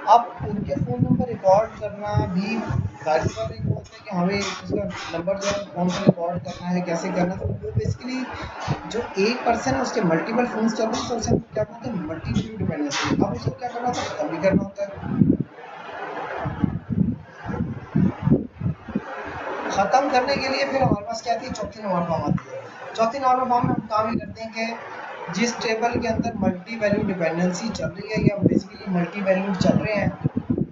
अब उनके फ़ोन नंबर रिकॉर्ड करना भी जाहिर सी बात है, होता है कि हमें उसका नंबर जो है फ़ोन से रिकॉर्ड करना है, कैसे करना है। तो वो बेसिकली जो एक पर्सन है उसके मल्टीपल फ़ोन्स चल रहे हैं, तो उसे हम क्या कहते हैं, मल्टी वैल्यू डिपेंडेंसी। अब उसको क्या करना होता है, ख़त्म भी करना होता है। ख़त्म करने के लिए फिर हमारे पास क्या आती है, चौथी नंबर फॉर्म आती है। चौथी नंबर फॉर्म में हम काम ये करते हैं कि जिस टेबल के अंदर मल्टी वैल्यू डिपेंडेंसी चल रही है या बेसिकली मल्टी वैल्यू चल रहे हैं,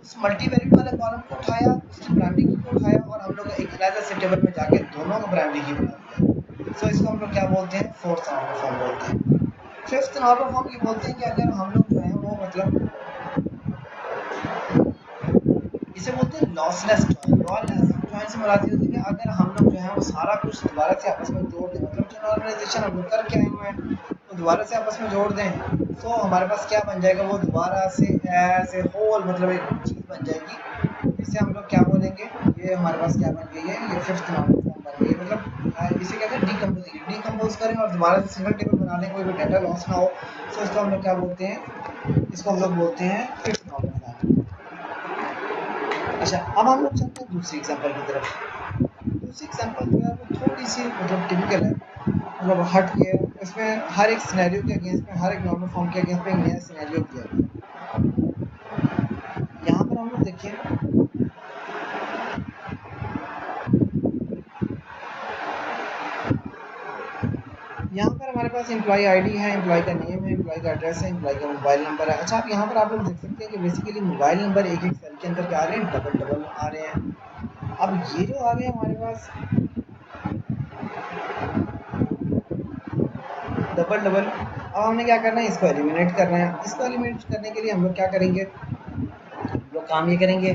उस मल्टी वैल्यू वाले कॉलम को उठाया, उसकी प्राइमरी की को उठाया, और हम लोग एक अलग से टेबल में जाके दोनों को प्राइमरी की बना दिया। सो इसको हम लोग क्या बोलते हैं, फोर्थ नॉर्मल फॉर्म बोलते हैं। फिफ्थ नॉर्मल फॉर्म ये बोलते हैं कि अगर हम लोग जो है वो मतलब इसे बोलते हैं लॉसलेस जॉइन। लॉसलेस जॉइन से मुराद ये होती है कि अगर हम लोग जो है वो सारा कुछ दोबारा से आपस में जोड़ दें, मतलब जो नॉर्मलाइजेशन हम लोग करके आए हुए हैं तो दोबारा से आपस में जोड़ दें, तो हमारे पास क्या बन जाएगा, वो दोबारा से एज ए होल मतलब एक चीज़ बन जाएगी। इसे हम लोग क्या बोलेंगे, ये हमारे पास क्या बन गई है, ये फिफ्थ नॉर्मल फॉर्म बन गई है। मतलब इसे कहते हैं डीकम्पोजिशन। डीकम्पोज करें और दोबारा से सिंगल टेबल बना लें, कोई भी डेटा लॉस ना हो, तो इसको हम लोग क्या बोलते हैं, इसको हम लोग बोलते हैं फिफ्थ नॉर्मल फॉर्म। अच्छा, अब हम लोग चलते हैं दूसरी एग्जांपल की तरफ। दूसरी एग्जांपल जो है वो थोड़ी सी मतलब टिपिकल है, मतलब हट के इसमें हर एक सिनेरियो के अगेंस्ट में, हर एक नॉर्मल फॉर्म के अगेंस्ट में एक नया सिनेरियो दिया गया है। यहाँ पर हम लोग देखिए, यहाँ पर हमारे पास एम्प्लॉय आईडी है, एम्प्लॉय का नेम है, एम्प्लॉय का एड्रेस है, एम्प्लॉय का मोबाइल नंबर है। अच्छा, अब यहाँ पर आप लोग देख सकते हैं कि बेसिकली मोबाइल नंबर एक एक सेल के अंदर क्या आ रहे हैं, डबल डबल आ रहे हैं। अब ये जो आ रहे हैं हमारे पास डबल डबल, अब हमने क्या करना है, इसको एलिमिनेट करना है। इसको एलिमिनेट करने के लिए हम लोग क्या करेंगे, हम लोग काम ये करेंगे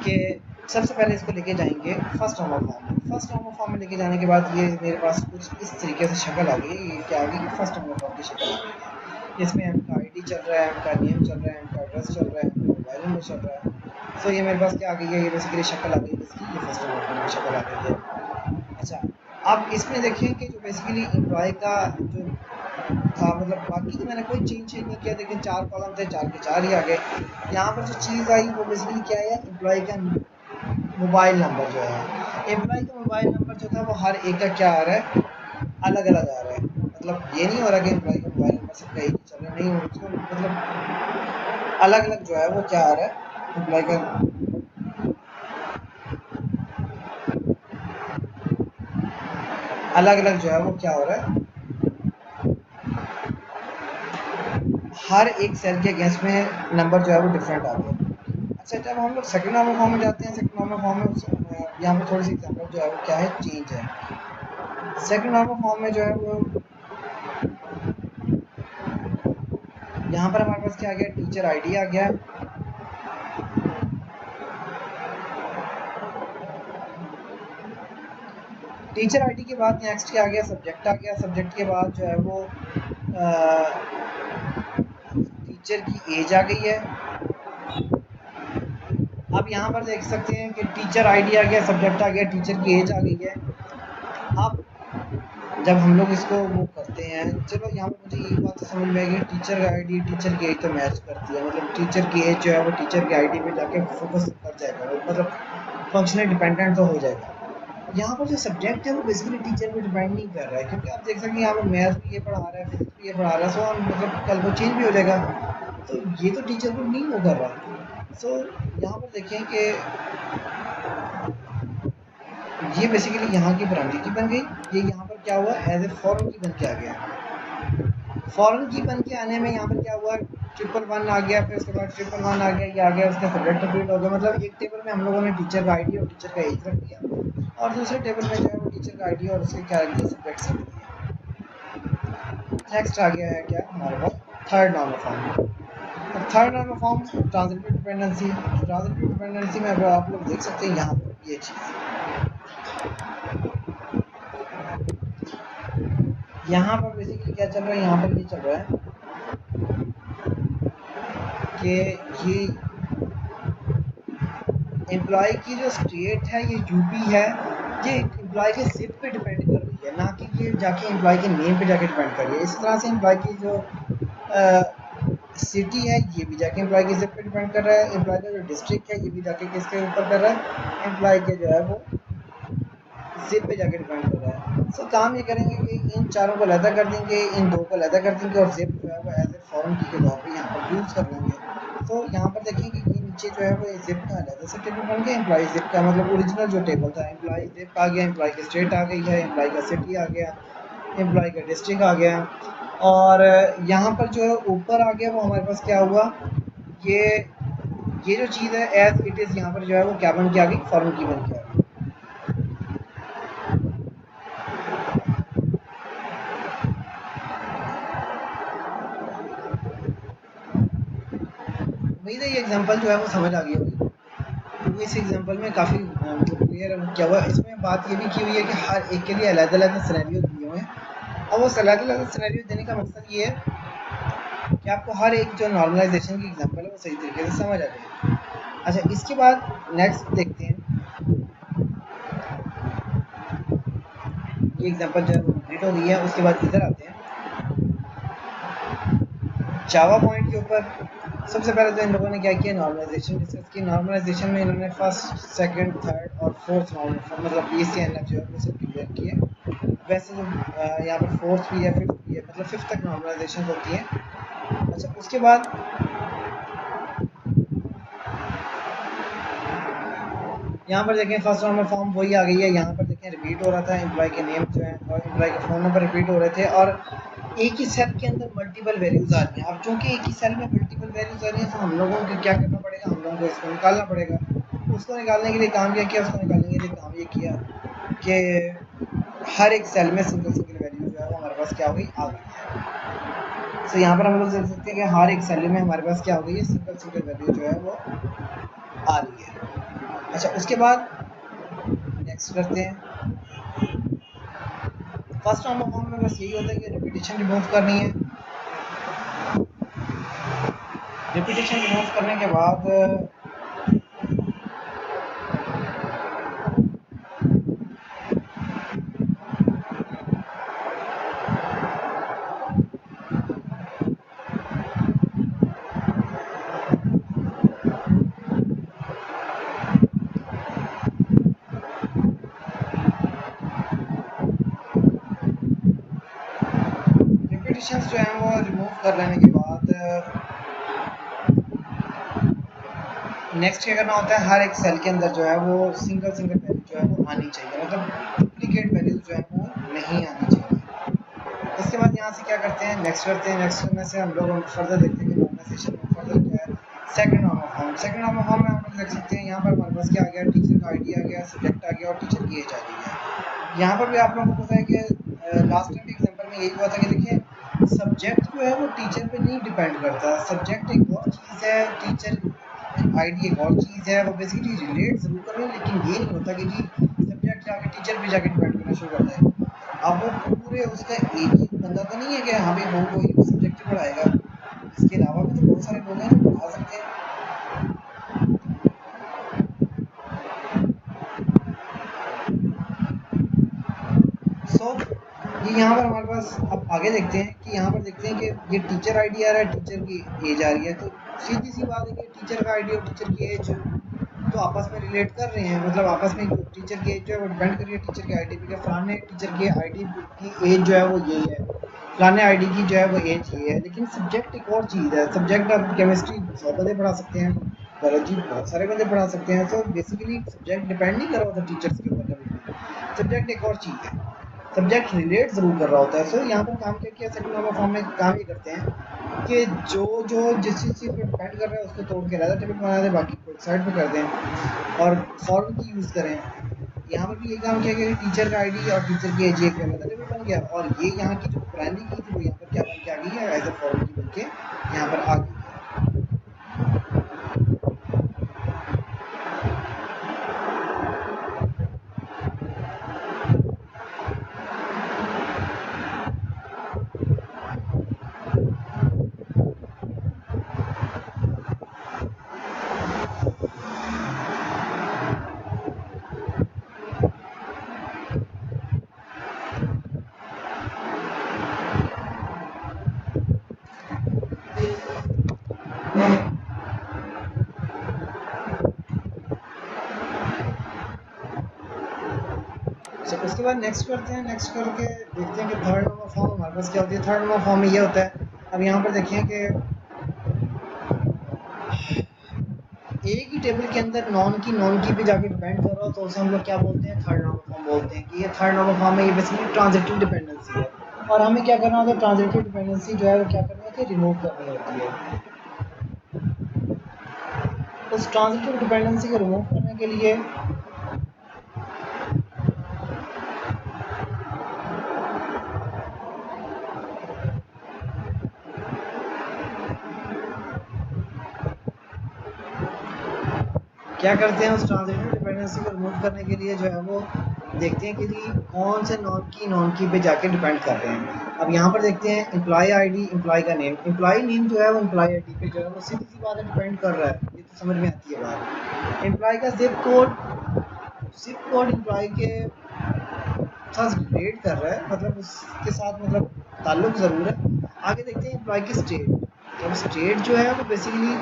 कि सबसे पहले इसको लेके जाएंगे फर्स्ट नॉर्मल फॉर्म में। फर्स्ट नॉर्मल फॉर्म में लेके जाने के बाद ये मेरे पास कुछ इस तरीके से शक्ल आ गई। ये क्या आ गई, फर्स्ट नॉर्मल फॉर्म की शक्ल आ गई है। इसमें आपका आईडी चल रहा है, आपका नेम चल रहा है, आपका एड्रेस चल रहा है, आपका मोबाइल नंबर चल रहा है। सो ये मेरे पास क्या आ गई है, ये बेसिकली शक्ल आ गई है इसकी, ये फर्स्ट नॉर्मल फॉर्म की शक्ल आ गई है। अच्छा, अब इसमें देखें कि जो बेसिकली एम्प्लॉय का जो था, मतलब बाकी तो मैंने कोई चेंज नहीं किया। देखिए 4 कॉलम थे, 4 के 4 ही आ गए। यहाँ पर जो चीज़ आई वो बेसिकली क्या है, एम्प्लॉय का मोबाइल नंबर जो है, एम्प्लॉय का मोबाइल नंबर जो था वो हर एक का क्या आ रहा है, अलग अलग आ रहा है। मतलब ये नहीं हो रहा कि एम्प्लॉय का मोबाइल नंबर सबका एक ही चल रहा है, नहीं, उसको मतलब अलग अलग जो है वो क्या आ रहा है, एम्प्लॉय का अलग अलग जो है वो क्या हो रहा है, हर एक सेल के अगेंस्ट में नंबर जो है वो डिफरेंट आ गया। अच्छा, जब हम लोग सेकंड नॉर्मल फॉर्म में जाते हैं, सेकंड नॉर्मल फॉर्म में यहाँ पर थोड़ी सी एग्जांपल जो है वो क्या है, चेंज है। सेकंड नॉर्मल फॉर्म में जो है वो यहाँ पर हमारे पास क्या आ गया, टीचर आईडी आ गया। टीचर आईडी के बाद नेक्स्ट क्या आ गया, सब्जेक्ट आ गया। सब्जेक्ट के बाद जो है वो टीचर की एज आ गई है। अब यहाँ पर देख सकते हैं कि टीचर आईडी आ गया, सब्जेक्ट आ गया, टीचर की एज आ गई है। अब जब हम लोग इसको वो करते हैं, चलो यहाँ पर मुझे ये बात तो समझ में आएगी, टीचर का आईडी टीचर की एज तो मैच करती है, मतलब टीचर की एज जो है वो टीचर की आईडी पे जाके फोकस कर जाएगा, मतलब फंक्शनली डिपेंडेंट तो हो जाएगा। यहाँ पर जो सब्जेक्ट है वो बेसिकली टीचर पे डिपेंड नहीं कर रहा है, क्योंकि आप देख सकते हैं यहाँ पर मैथ्स भी ये पढ़ा रहा है, फिजिक्स भी ये पढ़ा रहा है, सो मतलब कल को चेंज भी हो जाएगा। तो ये तो टीचर को नहीं वो कर रहा। सो यहाँ पर देखें कि ये बेसिकली यहाँ की ब्रांडी की बन गई। ये यहाँ पर क्या हुआ, एज ए फॉरेन की बन के आ गया। फॉरेन की बन के आने में यहाँ पर क्या हुआ, 111 आ गया, फिर उसके बाद 111 आ गया, ये आ गया, उसका सब्जेक्ट रिपीट हो गया। मतलब एक टेबल में हम लोगों ने टीचर का आईडी और टीचर का एज रख दिया, और दूसरे टेबल में जो है वो टीचर का आईडी और उसके क्या रख दिया, सब्जेक्ट रख दिया। नेक्स्ट आ गया है क्या हमारे पास, third normal form. Third normal form transitive dependency. Transitive dependency में अगर आप लोग देख सकते हैं यहाँ पर ये चीज़, यहाँ पर बेसिकली क्या चल रहा है, यहाँ पर ये चल रहा है कि ये एम्प्लॉय की जो स्टेट है ये यूपी है, ये एम्प्लॉय के जिप पे डिपेंड कर रही है, ना कि ये जाके एम्प्लॉय के नेम पे जाके डिपेंड कर रही है। इस तरह से एम्प्लॉय की जो सिटी है ये भी जाके एम्प्लॉय के जिप पे डिपेंड कर रहा है। एम्प्लॉय का जो डिस्ट्रिक्ट है ये भी जाके किसके ऊपर कर रहा है, एम्प्लॉय के जो है वो जिप पे जाके डिपेंड कर रहा है। सो काम ये करेंगे कि इन चारों को अलहदा कर देंगे, इन दो को अलहदा कर देंगे, और जिप जो है वो एज ए फॉरेन की के तौर पे यहाँ पर यूज़ कर लेंगे। तो यहाँ पर देखेंगे कि ये नीचे जो है वो जिप का अलहदा से टेबल बन गया। एम्प्लॉय जिप का मतलब ओरिजिनल जो टेबल था, एम्प्लॉय जिप आ गया, एम्प्लॉय की स्टेट आ गई है, एम्प्लॉय का सिटी आ गया, एम्प्लॉय का डिस्ट्रिक्ट आ गया। और यहाँ पर जो ऊपर आ गया वो हमारे पास क्या हुआ, ये ये जो चीज़ है एज इट इज़ यहाँ पर जो है वो क्या बन के आ गई, फॉरेन की बन के आ गई। उम्मीद है ये एग्जांपल जो है वो समझ आ गई होगी, क्योंकि इस एग्जांपल में काफ़ी मतलब क्लियर क्या हुआ। इसमें बात ये भी की हुई है कि हर एक के लिए अलग-अलग सिनेरियो दिए हुए हैं, और वो अलग-अलग सिनेरियो देने का मकसद ये है कि आपको हर एक जो नॉर्मलाइजेशन की एग्जांपल है वो सही तरीके से समझ आ जाए। अच्छा, इसके बाद नेक्स्ट देखते हैं, ये एग्जांपल जो है वो कंप्लीट हो गई है। उसके बाद इधर आते हैं जावा पॉइंट के ऊपर। सबसे पहले तो इन लोगों ने क्या किया, नॉर्मलाइजेशन डिस्कस की। नॉर्मलाइजेशन में इन्होंने फर्स्ट, सेकंड, थर्ड और फोर्थ नॉर्मल मतलब BCNF जो है वो सब क्लियर किए। वैसे जो यहाँ पर फोर्थ भी है, फिफ्थ भी है, मतलब फिफ्थ तक नॉर्मलाइजेशन होती है। अच्छा, उसके बाद यहाँ पर देखें फर्स्ट नॉर्मल फॉर्म वही आ गई है। यहाँ पर देखें रिपीट हो रहा था, एम्प्लॉय के नेम जो है और एम्प्लॉय के फ़ोन नंबर रिपीट हो रहे थे, और एक ही सेल के अंदर मल्टीपल वैल्यूज आ रही हैं। अब चूंकि एक ही सेल में मल्टीपल वैल्यूज आ रही हैं तो हम लोगों को क्या करना पड़ेगा, हम लोगों को इसको निकालना पड़ेगा। उसको निकालने के लिए काम क्या किया, उसको निकालने के लिए काम ये किया कि हर एक सेल में सिंगल सिंगल वैल्यू जो है वो हमारे पास क्या हो गई, आ गई है। तो यहाँ पर हम लोग देख सकते हैं कि हर एक सेल में हमारे पास क्या हो गई है, सिंगल सिंगल वैल्यू जो है वो आ रही है। अच्छा, उसके बाद नेक्स्ट करते हैं। फर्स्ट नॉर्मल फॉर्म में बस यही होता है कि रिपीटेशन रिमूव करनी है। रिपीटेशन रिमूव करने के बाद रिपीटेशंस जो हैं वो रिमूव कर लेने के बाद नेक्स्ट क्या करना होता है, हर एक सेल के अंदर जो है वो सिंगल सिंगल वैल्यू जो है वो आनी चाहिए, मतलब डुप्लीकेट वैल्यूज जो है वो नहीं आनी चाहिए। इसके बाद यहाँ से क्या करते हैं, नेक्स्ट करते हैं। नेक्स्ट करने से हम लोग फर्दर देखते हैं कि नॉर्मलाइजेशन में फर्दर क्या है, second normal form. Second normal form में हम लोग देख सकते हैं यहाँ पर हमारे पास क्या आ गया, टीचर का आईडी आ गया, सब्जेक्ट आ गया और टीचर की एज आ गई है। यहाँ पर भी आप लोगों को पता है कि लास्ट टाइम के एग्जाम्पल में यही हुआ था कि देखिए सब्जेक्ट जो है वो टीचर पे नहीं डिपेंड करता। सब्जेक्ट एक और चीज़ है, टीचर आईडी एक और चीज़ है। वो बेसिकली रिलेट ज़रूर कर रहे हैं, लेकिन ये नहीं होता कि जी सब्जेक्ट जाके टीचर पे जाके डिपेंड करना शुरू करता है। अब वो पूरे उसका एक ही बंदा तो नहीं है कि हाँ भाई वो ही सब्जेक्ट ही पढ़ाएगा, इसके अलावा भी तो बहुत सारे लोग हैं जो पढ़ा सकते हैं। सो ये यहाँ पर हमारे पास, अब आगे देखते हैं कि यहाँ पर देखते हैं कि ये टीचर आईडी आ रहा है, टीचर की एज आ रही है। तो सीधी सी बात है कि टीचर का आईडी और टीचर की एज तो आपस में रिलेट कर रहे हैं, मतलब आपस में टीचर की एज जो है वो डिपेंड कर रही है टीचर की आईडी पे। फलाने टीचर की आईडी की एज जो है वो यही है, फलाने आईडी की जो है वो एज ये है। लेकिन सब्जेक्ट एक और चीज़ है। सब्जेक्ट आप केमिस्ट्री 100 बंदे पढ़ा सकते हैं, बायोलॉजी बहुत सारे बंदे पढ़ा सकते हैं। तो बेसिकली सब्जेक्ट डिपेंड नहीं कर रहा होता टीचर्स के ऊपर कभी भी। सब्जेक्ट एक और चीज़ है, सब्जेक्ट रिलेट ज़रूर कर रहा होता है। सो यहाँ पर काम क्या किया, सेकंड नंबर फॉर्म में काम ये करते हैं कि जो जो जिस चीज़ पर डिपेंड कर रहा है उसको तोड़ के अलग टेबल बना दें, बाकी को साइड पे कर दें और फॉर्म की यूज़ करें। यहाँ पर भी ये काम किया गया कि टीचर का आईडी और टीचर की एज एक अलग टेबल बन गया, और ये यहाँ की जो प्राइमरी की थी वो यहाँ पर क्या बन के आ गई है, एज अ फॉर्म की बन के यहाँ पर आ गई है। अच्छा, उसके बाद नेक्स्ट करते हैं। नेक्स्ट करके देखते हैं कि थर्ड नंबर फॉर्म हमारे पास क्या होती है। थर्ड नंबर फॉर्म में ये होता है, अब यहाँ पर देखिए कि एक ही टेबल के अंदर नॉन की पे जाके डिपेंड कर रहा हो तो उसे हम लोग क्या बोलते हैं, थर्ड नॉर्मल फॉर्म बोलते हैं। कि ये थर्ड नॉर्मल फॉर्म में ये बेसिकली ट्रांजिटिव डिपेंडेंसी है, और हमें क्या करना होता है, ट्रांजिटिव डिपेंडेंसी जो है वो क्या करनी होती है, रिमूव करनी होती है। उस ट्रांजिटिव डिपेंडेंसी को रिमूव करने के लिए क्या करते हैं, उस ट्रांजिटिव डिपेंडेंसी को रिमूव करने के लिए जो है वो देखते हैं कि जी कौन से नॉन की पे जाके डिपेंड कर रहे हैं। अब यहाँ पर देखते हैं एम्प्लॉय आईडी, एम्प्लॉय का नेम। एम्प्लॉय नेम जो है वो एम्प्लॉय आईडी पे जो है वो सीधी सी बात है डिपेंड कर रहा है, ये तो समझ में आती है बात। एम्प्लॉय का जिप कोड एम्प्लॉय के साथ रिलेट कर रहा है, मतलब उसके साथ मतलब ताल्लुक ज़रूर है। आगे देखते हैं एम्प्लॉय की स्टेट। अब स्टेट जो है वो बेसिकली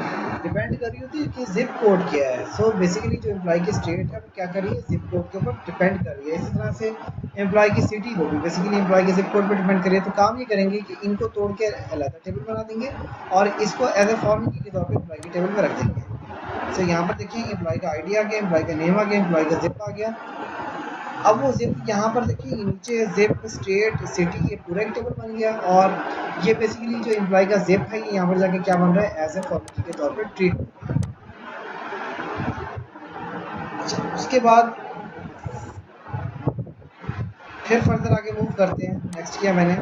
डिपेंड कर रही होती है कि जिप कोड क्या है। सो बेसिकली जो एम्प्लॉय की स्टेट है वो क्या कर रही है, जिप कोड के ऊपर डिपेंड कर रही है। इसी तरह से एम्प्लॉय की सिटी को भी बेसिकली एम्प्लॉय के जिप कोड पर डिपेंड कर रही है। तो काम ये करेंगे कि इनको तोड़ के अलग टेबल बना देंगे और इसको एज ए फॉर्मेट के तौर पर एम्प्लॉय की टेबल में रख देंगे। सो यहाँ पर देखिए एम्प्लॉय का आईडी आ गया, एम्प्लॉय का नेम आ गया, एम्प्लॉय का जिप आ गया। अब वो जिप यहाँ पर देखिए नीचे जिप स्टेट सिटी ये पूरा एक टेबल बन गया, और ये बेसिकली जो एम्प्लॉय का जिप है ये यहाँ पर जाके क्या बन रहा है, एज ए फॉर्मल की के तौर पर ट्रीट। अच्छा, उसके बाद फिर फर्दर आगे मूव करते हैं। नेक्स्ट किया मैंने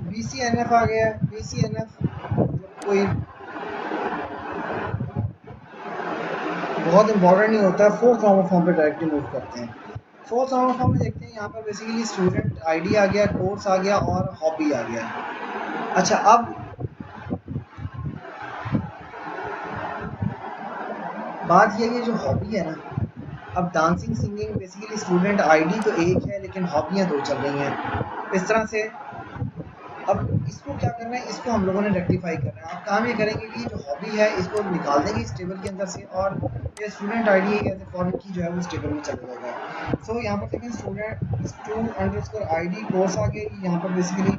BCNF आ गया। BCNF मतलब कोई बहुत इंपॉर्टेंट नहीं होता है। फोर्थ नॉर्मल फॉर्म पे डायरेक्टली मूव करते हैं। फोर्थ नॉर्मल फॉर्म में देखते हैं यहाँ पर बेसिकली स्टूडेंट आईडी आ गया, कोर्स आ गया और हॉबी आ गया। अच्छा, अब बात ये है जो हॉबी है ना, अब dancing singing basically student ID तो एक है लेकिन हॉबियाँ दो चल रही हैं इस तरह से। अब इसको क्या करना है, इसको हम लोगों ने रेक्टिफाई करना है। आप काम ये करेंगे कि जो हॉबी है इसको निकाल देंगे इस टेबल के अंदर से, और ये स्टूडेंट आईडी एक ऐसे फॉर्म की जो है वो इस टेबल में चला जाएगा। सो यहाँ पर देखें स्टूडेंट स्टू _id कोर्स आ गया, यहाँ पर बेसिकली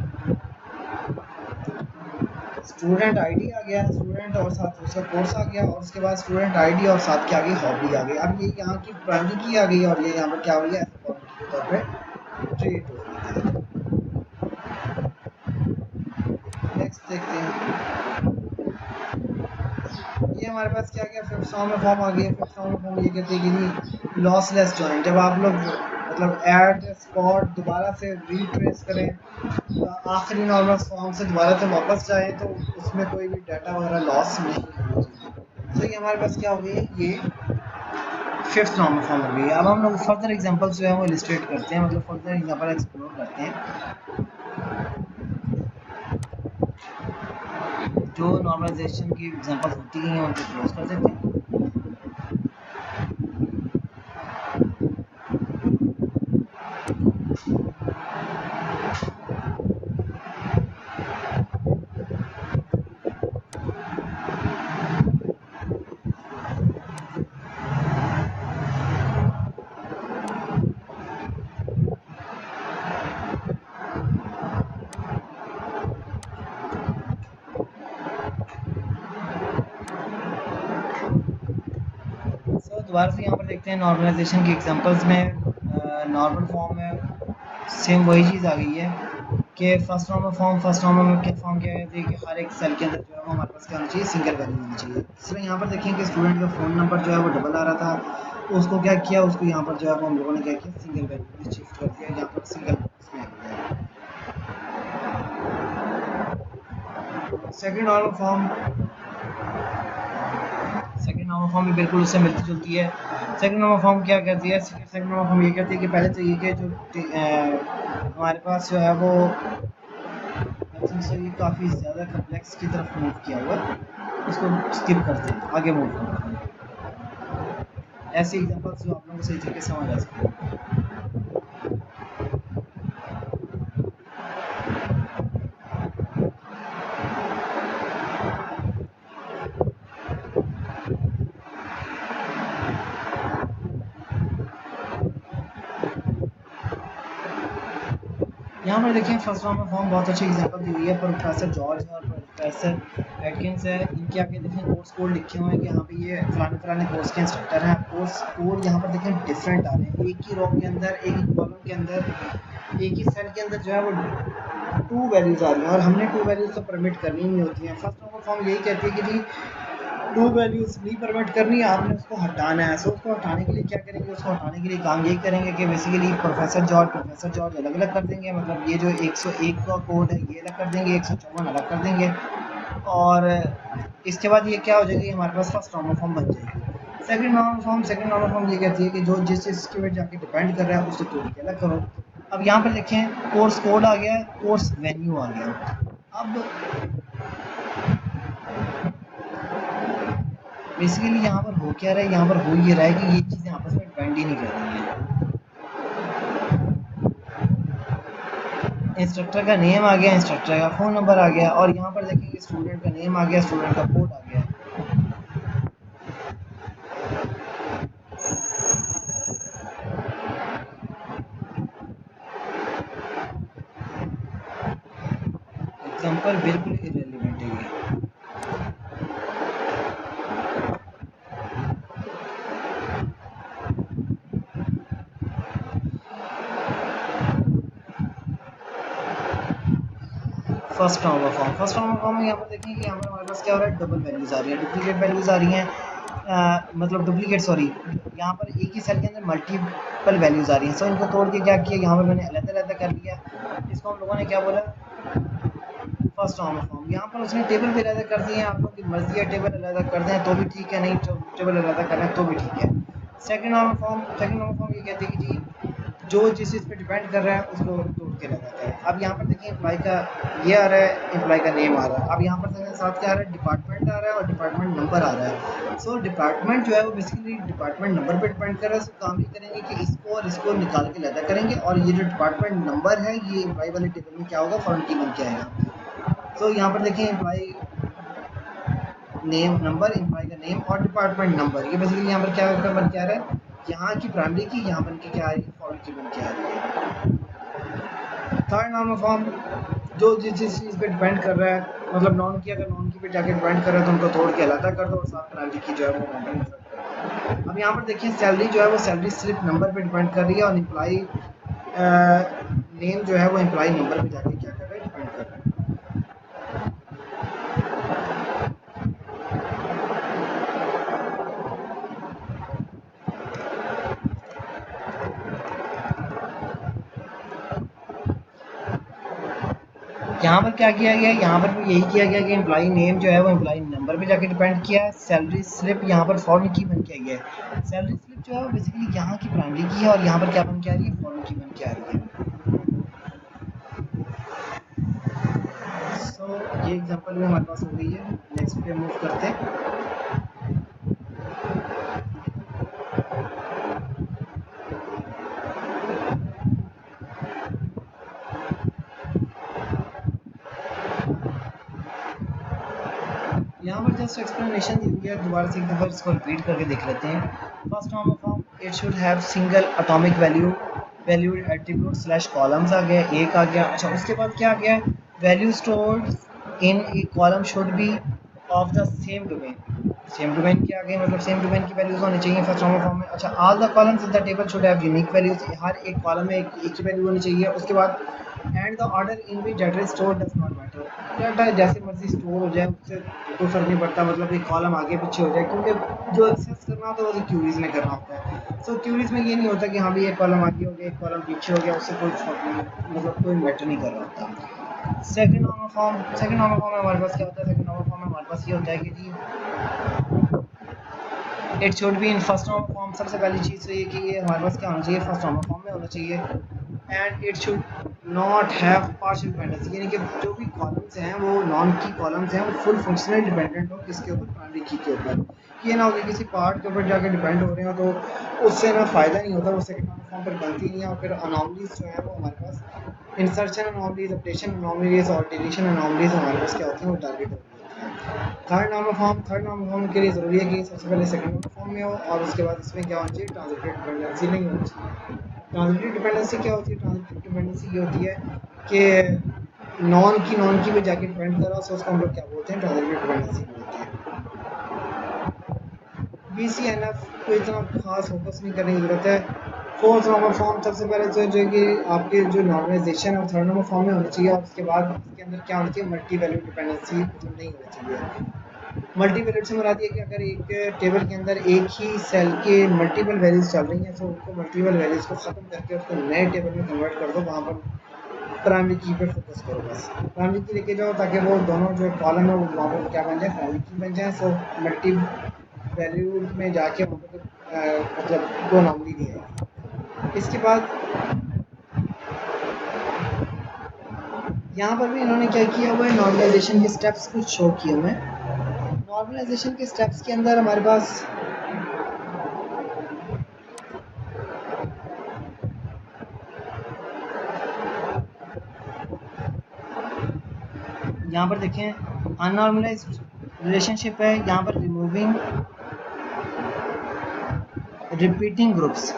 स्टूडेंट आईडी आ गया, स्टूडेंट और साथ उसका कोर्स आ गया, और उसके बाद स्टूडेंट आईडी और साथ क्या आ गई, हॉबी आ गई। अब ये यहाँ की प्राइमरी की आ गई और ये यहाँ पर क्या हो गया, ऐसे फॉर्म के तौर पे ट्रीट हो गई। नेक्स्ट देखते हैं, ये हमारे पास क्या गया, फिफ्थ नॉर्मल फॉर्म आ गया। फिफ्थ नॉर्मल फॉर्म ये कहते हैं कि लॉसलेस जॉइन, जब आप लोग मतलब ऐड स्पॉट दोबारा से रीट्रेस करें, आखिरी नॉर्मल फॉर्म से दोबारा से वापस जाएं तो उसमें कोई भी डाटा वगैरह लॉस नहीं होना चाहिए। तो ये हमारे पास क्या हो गई, ये फिफ्थ नॉर्मल फॉर्म हो गई। अब हम लोग फर्दर एग्जांपल्स जो है वो इलस्ट्रेट करते हैं, मतलब फर्दर एग्जांपल एक्सप्लोर करते हैं। जो नॉर्मलाइजेशन की एग्जांपल्स होती हैं उनको क्लोज कर देते हैं। सो दोबारा से यहाँ पर देखते हैं नॉर्मलाइजेशन की एग्जांपल्स में नॉर्मल फॉर्म में सेम वही चीज़ आ गई है कि फर्स्ट नॉर्मल में क्या फॉर्म क्या है कि हर एक सेल के अंदर जो है वो हमारे पास क्या होना चाहिए, सिंगल वैल्यू होनी चाहिए। इसलिए यहाँ पर देखें कि स्टूडेंट का फ़ोन नंबर जो है वो डबल आ रहा था, उसको क्या किया, उसको यहाँ पर जो है वो हम लोगों ने क्या किया, सिंगल वैल्यू में शिफ्ट कर दिया, यहाँ पर सिंगल इसमें आ गया। सेकेंड नॉर्मल फॉर्म भी बिल्कुल उससे मिलती जुलती है। सेकंड नंबर फॉर्म क्या कहती है, सेकंड नंबर फॉर्म ये कहती है कि पहले तो ये कि जो हमारे पास जो है वो से काफ़ी ज़्यादा कम्प्लेक्स की तरफ मूव किया हुआ है, इसको स्किप करते हैं, आगे मूव करते हैं। ऐसी एग्जांपल्स जो आप लोगों को सही तरीके से समझ आ सके। यहाँ पर देखिए फर्स्ट नॉर्मल फॉर्म बहुत अच्छी एग्जांपल दी हुई है, प्रोफेसर जॉर्ज और प्रोफेसर एटकिंस है। इनके आगे देखें कोर्स कोड लिखे हुए हैं कि हाँ पे ये फलाने फलाने कोर्स के इंस्ट्रक्टर हैं। कोर्स कोड यहाँ पर देखें डिफरेंट आ रहे हैं, एक ही रो के अंदर, एक ही कॉलम के अंदर, एक ही सेल के अंदर जो है वो 2 वैल्यूज़ आ रही हैं, और हमने 2 वैल्यूज़ तो परमिट करनी नहीं होती हैं। फर्स्ट नॉर्मल फॉर्म यही कहती है कि जी 2 वैल्यूज़ नहीं परमिट करनी है, आपने उसको हटाना है। सो उसको हटाने के लिए क्या करेंगे, उसको हटाने के लिए काम यही करेंगे कि बेसिकली प्रोफेसर जॉर्ज अलग अलग कर देंगे, मतलब ये जो 101 का कोड है ये अलग कर देंगे, 154 अलग कर देंगे, और इसके बाद ये क्या हो जाएगी, हमारे पास फर्स्ट नॉर्मल फॉर्म बन जाएगी। सेकंड नॉर्मल फॉर्म ये कहती है कि जो जिस चीज़ के जाके डिपेंड कर रहा है उसको तोड़ के अलग करो। अब यहाँ पर देखें कोर्स कोड आ गया, कोर्स वेन्यू आ गया। अब बेसिकली यहाँ पर हो क्या रहा है, यहाँ पर हो ये रहा है कि ये चीज़ें आपस में डिपेंड ही नहीं कर रही हैं। इंस्ट्रक्टर का नेम आ गया, इंस्ट्रक्टर का फ़ोन नंबर आ गया, और यहाँ पर देखेंगे स्टूडेंट का नेम आ गया, स्टूडेंट का कोड आ गया। एग्जाम्पल बिल्कुल इरेलीवेंट है ये। First normal form. First normal form में यहाँ पर देखें कि यहाँ पर हमारे पास क्या हो रहा है, डबल वैल्यूज आ रही है, डुप्लीकेट वैल्यूज आ रही हैं, मतलब डुप्लीकेट सॉरी, यहाँ पर एक ही सेल के अंदर मल्टीपल वैल्यूज आ रही हैं। सो इनको तोड़ के क्या किया, यहाँ पर मैंने अलग अलग कर लिया, इसको हम लोगों ने क्या बोला, फर्स्ट नॉर्मल फॉर्म। यहाँ पर उसने टेबल भी अलग कर दिए हैं, आप लोग की मर्जी है टेबल अलग कर दें तो भी ठीक है, नहीं टेबल अलग करें तो भी ठीक है। Second normal form, second normal form ये कहते हैं कि जी जो जिस चीज़ पे डिपेंड कर रहा है उसको तोड़ के लगाता है। अब यहाँ पर देखिए एम्प्लॉय का ये आ रहा है, एम्प्लॉय का नेम आ रहा है। अब यहाँ पर साथ क्या आ रहा है, डिपार्टमेंट आ रहा है और डिपार्टमेंट नंबर आ रहा है। सो डिपार्टमेंट जो है वो बेसिकली डिपार्टमेंट नंबर पे डिपेंड कर रहा है। सो काम ये करेंगे कि इसको और इसको निकाल के अलग करेंगे, और ये जो डिपार्टमेंट नंबर है ये एम्प्लॉय वाले टेबल में क्या होगा, फॉर्म की बन के आएगा। तो यहाँ पर देखें एम्प्लॉय नेम नंबर, एम्प्लॉय का नेम और डिपार्टमेंट नंबर, ये बेसिकली यहाँ पर क्या बन के आ रहा है, यहाँ की प्राइमरी की यहाँ बन के क्या आ रही है, फॉरेन की बन के आ रही है। थर्ड नॉर्मल फॉर्म जो जिस चीज़ पे डिपेंड कर रहा है, मतलब नॉन की अगर नॉन की पे जाके डिपेंड कर रहा है तो उनको तोड़ के अलग कर दो और साथ प्राइमरी की जो है वो नंबर इंसर्ट कर दो। अब यहाँ पर देखिए सैलरी जो है वो सैलरी स्लिप नंबर पे डिपेंड कर रही है, और एम्प्लॉय नेम जो है वो एम्प्लॉय नंबर पे जाके क्या कर रहा है, डिपेंड कर रहा है। यहाँ पर क्या किया गया है, यहाँ पर भी यही किया गया कि एम्प्लॉई नेम जो है वो एम्प्लॉई नंबर पे जाके डिपेंड किया है। सैलरी स्लिप यहाँ पर फॉरेन की बन के गया है। सैलरी स्लिप जो है वो बेसिकली यहाँ की प्राइमरी की है, और यहाँ पर क्या बन के आ रही है, फॉरेन की बन के आ रही है। सो ये एग्जांपल भी हमारे पास हो गई है। नेक्स्ट पे मूव करते हैं। यहाँ पर जस्ट एक्सप्लेनेशन दी हुई है, दोबारा से एक दफ़ा इसको रिपीट करके देख लेते हैं। First normal form, it should have single atomic valued attribute slash columns आ गया, एक आ गया। अच्छा उसके बाद क्या आ गया, value stored in A column should be of the same domain. Same domain क्या आ गया, मतलब सेम डोमेन की वैल्यूज होनी चाहिए फर्स्ट नॉर्मल फॉर्म में। अच्छा all the columns in the table should have unique values, हर एक कॉलम में एक ही वैल्यू होनी चाहिए। उसके बाद and the order in which data is stored does not matter, data जैसे मर्जी स्टोर हो जाए उससे कोई फर्क नहीं पड़ता, मतलब एक कॉलम आगे पीछे हो जाए, क्योंकि जो एक्सेस करना होता है वो क्यूरीज में करना होता है। सो क्यूरीज में ये नहीं होता कि हाँ भी एक कॉलम आगे हो गया एक कॉलम पीछे हो गया, उससे कोई फर्क नहीं, मतलब कोई मैटर नहीं कर रहा होता। Second normal form, second normal form में हमारे पास क्या होता है, सेकंड नॉर्मल फॉर्म में हमारे पास ये होता है कि जी it should be in first normal form. सबसे पहली चीज़ तो ये कि ये हमारे पास क्या होना चाहिए, फर्स्ट नॉर्मल फॉर्म में होना चाहिए। And it should not have partial dependency, यानी कि जो भी कॉलम्स हैं वो नॉन की कॉलम्स हैं वो फुल फंक्शनल डिपेंडेंट हो किसके ऊपर, प्राइमरी की के ऊपर। ये ना हो कि किसी पार्ट के ऊपर जाकर डिपेंड हो रहे हो तो उससे ना फ़ायदा नहीं होता, वो सेकंड नॉर्मल फॉर्म पर बनती नहीं है। और फिर अनॉमलीज जो है वो हमारे पास इंसर्शन अनॉमलीज, अपडेशन अनॉमलीज और डिलीशन अनॉमलीज हमारे पास क्या होती हैं, वो टारगेट होती हैं। थर्ड नॉर्मल फॉर्म के लिए ज़रूरी है कि सबसे पहले सेकंड नॉर्मल फॉर्म में हो, और उसके बाद इसमें क्या होना चाहिए, ट्रांजिटिव डिपेंडेंसी नहीं होनी चाहिए। ट्रांजिटिव डिपेंडेंसी क्या होती है, ट्रांजिटिव डिपेंडेंसी ये होती है कि नॉन की पे जाके डिपेंड कर रहा है, उसको हम लोग क्या बोलते हैं, ट्रांजिटिव डिपेंडेंसी बोलते हैं। BCNF को इतना खास फोकस नहीं करने की ज़रूरत है। फोर्थ नॉर्मल फॉर्म सबसे पहले तो जो है कि आपके जो नॉर्मलाइजेशन और थर्ड नॉर्मल फॉर्म में होनी चाहिए, और उसके बाद इसके अंदर क्या होनी चाहिए, मल्टी वैल्यू डिपेंडेंसी मतलब नहीं होनी चाहिए। मल्टी वैल्यूड से मुराद ये कि अगर एक टेबल के अंदर एक ही सेल के मल्टीपल वैल्यूज चल रही हैं तो उनको मल्टीपल वैल्यूज को ख़त्म करके उसको नए टेबल में कन्वर्ट कर दो, वहाँ पर प्राइमरी की पे फोकस करो, बस प्राइमरी की लेके जाओ ताकि वो दोनों जो कॉलम है वो वहाँ पर क्या बन जाए, प्राइमरी की बन जाए। सो मल्टी वैल्यू में जाके वहाँ पर मतलब दो नॉर्मली नहीं आएगी। इसके बाद यहाँ पर भी इन्होंने क्या किया हुआ है, नॉर्मलाइजेशन के स्टेप्स कुछ शो किए हुए हैं। नॉर्मलाइजेशन के स्टेप्स के अंदर हमारे पास यहाँ पर देखें अननॉर्मलाइज्ड रिलेशनशिप है, यहाँ पर removing repeating groups,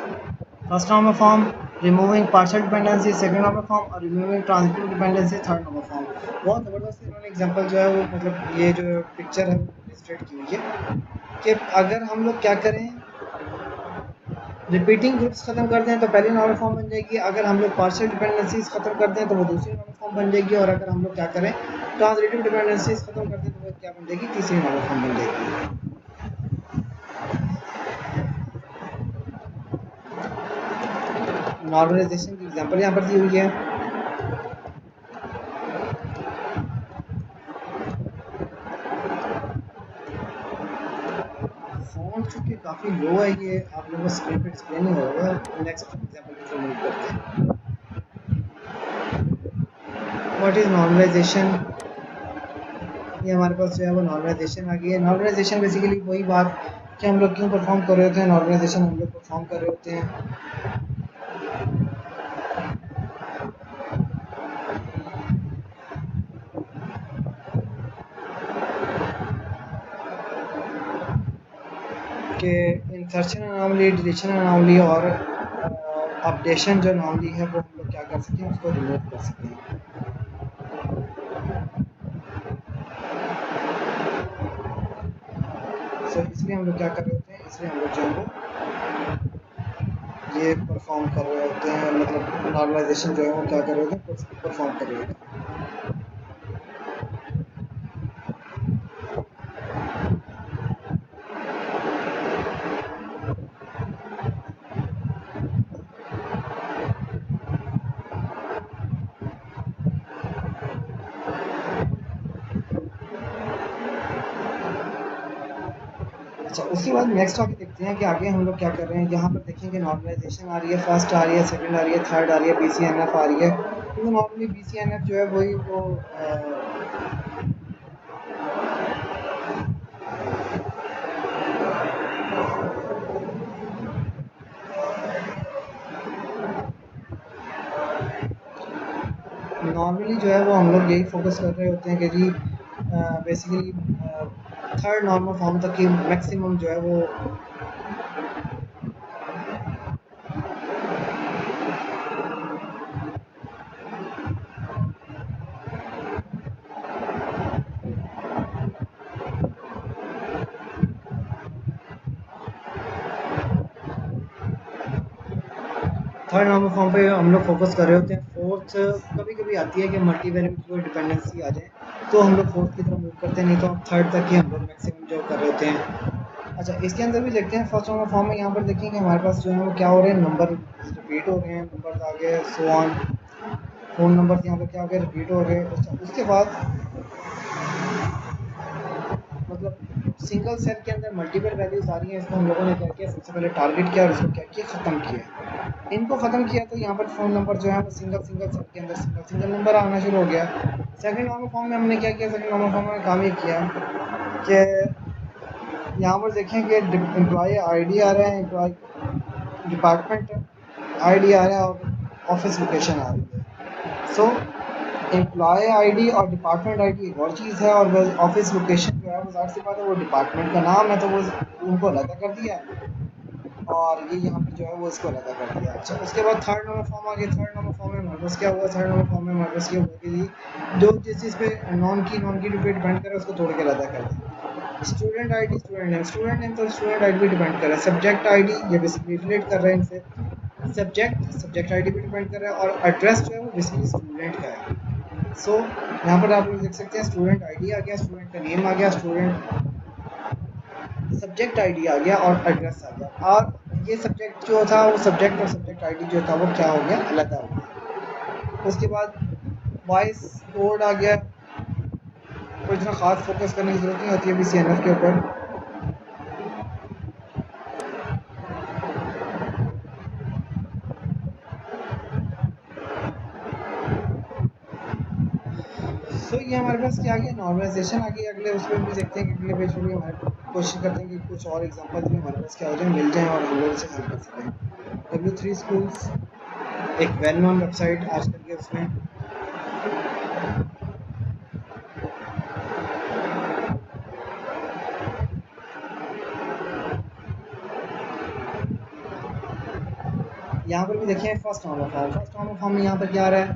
first normal form, removing partial dependency second normal form, और removing transitive dependency third normal form. बहुत ज़बरदस्त इन्होंने एग्जांपल जो है वो मतलब ये जो पिक्चर है इलस्ट्रेट की हुई है कि अगर हम लोग क्या करें, रिपीटिंग ग्रुप्स खत्म कर दें तो पहली नॉर्मल फॉर्म बन जाएगी, अगर हम लोग पार्शियल डिपेंडेंसीज खत्म कर दें तो वो दूसरी नॉर्मल फॉर्म बन जाएगी, और अगर हम लोग क्या करें ट्रांजिटिव डिपेंडेंसीज खत्म कर दे तो वो क्या बन जाएगी, तीसरी नॉर्मल फॉर्म बन जाएगी। नॉर्मलाइजेशन की एग्जांपल यहाँ पर दी हुई है। फ़ॉन्ट चूँकि काफ़ी लो है, ये आप लोगों को स्क्रीन पे डिस्प्ले नहीं होगा। नेक्स्ट एग्जांपल की तरफ मूव करते हैं। What is normalisation? ये हमारे पास जो है वो नॉर्मलाइजेशन आ गई है। नॉर्मलाइजेशन बेसिकली वही बात कि हम लोग क्यों परफॉर्म कर रहे होते हैं। नॉर्मलाइजेशन हम लोग परफॉर्म कर रहे होते हैं कि इंसर्शन अनोमली, डिलीशन अनोमली और अपडेशन जो अनोमली है वो हम लोग क्या कर सकते हैं, उसको रिमूव कर सकते हैं। सो इसलिए हम लोग क्या कर रहे होते हैं, इसलिए हम लोग जो है वो ये परफॉर्म कर रहे होते हैं, मतलब नॉर्मलाइजेशन जो है वो क्या कर रहे होते हैं, परफॉर्म कर रहे होते हैं। अच्छा, उसके बाद नेक्स्ट आगे देखते हैं कि आगे हम लोग क्या कर रहे हैं। यहाँ पर देखेंगे नॉर्मलाइजेशन आ रही है, फर्स्ट आ रही है, सेकंड आ रही है, थर्ड आ रही है, BCNF आ रही है। क्योंकि नॉर्मली BCNF जो है वही वो नॉर्मली जो है वो हम लोग यही फोकस कर रहे होते हैं कि जी बेसिकली थर्ड नॉर्मल फॉर्म तक की मैक्सिमम जो है वो थर्ड नॉर्मल फॉर्म पे हम लोग फोकस कर रहे होते हैं। फोर्थ कभी कभी आती है कि मल्टी वेरिएबल की कोई डिपेंडेंसी आ जाए तो हम लोग फोर्थ की तरफ मूव करते हैं, नहीं तो थर्ड तक ही हम लोग मैक्सिमम जो कर रहे होते हैं। अच्छा, इसके अंदर भी देखते हैं फर्स्ट नॉर्मल फॉर्म में। यहाँ पर देखेंगे हमारे पास जो है वो क्या हो रहे हैं, नंबर रिपीट हो रहे हैं, नंबर आगे सो ऑन, फ़ोन नंबर यहाँ पे क्या हो गया, रिपीट हो रहे हैं। अच्छा, उसके बाद मतलब सिंगल सेल के अंदर मल्टीपल वैल्यूज आ रही हैं। इसको हम लोगों ने क्या किया, सबसे पहले टारगेट किया और इसको क्या किया, ख़त्म किया। इनको ख़त्म किया तो यहाँ पर फ़ोन नंबर जो है वो सिंगल सिंगल सेल के अंदर सिंगल सिंगल नंबर आना शुरू हो गया। सेकंड नॉर्मल फॉर्म में हमने क्या किया, सेकंड नॉर्मल फॉर्म में काम ये किया कि यहाँ पर देखें कि एम्प्लॉय आईडी आ रहा है, एम्प्लॉय डिपार्टमेंट आईडी आ रहा है और ऑफिस लोकेशन आ रही है। सो एम्प्लॉय आईडी और डिपार्टमेंट आईडी एक और चीज़ है, और वो ऑफिस लोकेशन जो है वो ज़ाहिर सी बात है वो डिपार्टमेंट का नाम है, तो वो उनको अलग कर दिया और ये यहाँ पे जो है वो इसको अलग कर दिया। अच्छा, उसके बाद थर्ड नंबर फॉर्म आ गया। थर्ड नंबर फॉर्म में हमारे पास क्या हुआ, थर्ड नंबर फॉर्म में हमारे पास ये हुआ कि जो जिस चीज़ पे नॉन की पे डिपेंड करे उसको तोड़ के अलग कर दिया। स्टूडेंट आईडी, स्टूडेंट नेम तो स्टूडेंट आईडी पे डिपेंड कर रहा है। सब्जेक्ट आईडी ये बेसिकली रिलेट कर रहा है इनसे। सब्जेक्ट आईडी पे डिपेंड कर रहा है और एड्रेस जो है वो बेसिकली स्टूडेंट का है। सो यहाँ पर आप लोग देख सकते हैं स्टूडेंट आईडी आ गया, स्टूडेंट का नेम आ गया, स्टूडेंट सब्जेक्ट आईडी आ गया और एड्रेस आ गया। और ये सब्जेक्ट जो था वो सब्जेक्ट और सब्जेक्ट आईडी जो था वो क्या हो गया, अलग हो गया। उसके बाद वॉइस कोड आ गया। कोई इतना ख़ास फोकस करने की ज़रूरत नहीं होती है BCNF के ऊपर। सो ये हमारे पास क्या आ गया, नॉर्मलाइजेशन आ गई। अगले उसमें भी देखते हैं कि अगले पेज में भी हमारे कोशिश करते हैं कि कुछ और एग्जांपल भी हमारे पास क्या हो जाए, मिल जाए और हम लोग इसे हल कर सकें। W3 स्कूल्स एक वेल नोन वेबसाइट आजकल के उसमें यहाँ पर भी देखें फर्स्ट नॉर्मल फॉर्म में यहाँ पर क्या आ रहा है,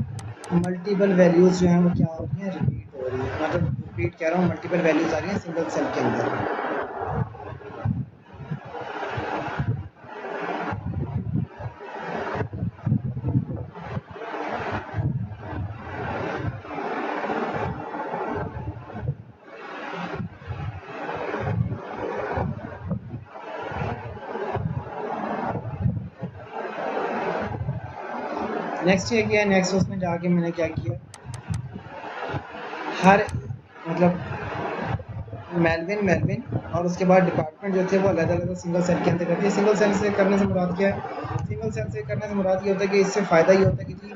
मल्टीपल वैल्यूज़ जो हैं वो क्या हो रही हैं, रिपीट हो रही है। मतलब रिपीट कह रहा हूँ, मल्टीपल वैल्यूज़ आ रही हैं सिंगल सेल के अंदर। नेक्स्ट ये किया, नेक्स्ट उसमें जाके मैंने क्या किया, हर मतलब मेलविन मेलविन और उसके बाद डिपार्टमेंट जो थे वो अलग अलग सिंगल सेल के अंदर करती है। सिंगल सेल से करने से मुराद क्या है, सिंगल सेल से करने से मुराद ये होता है कि इससे फ़ायदा ये होता है कि जी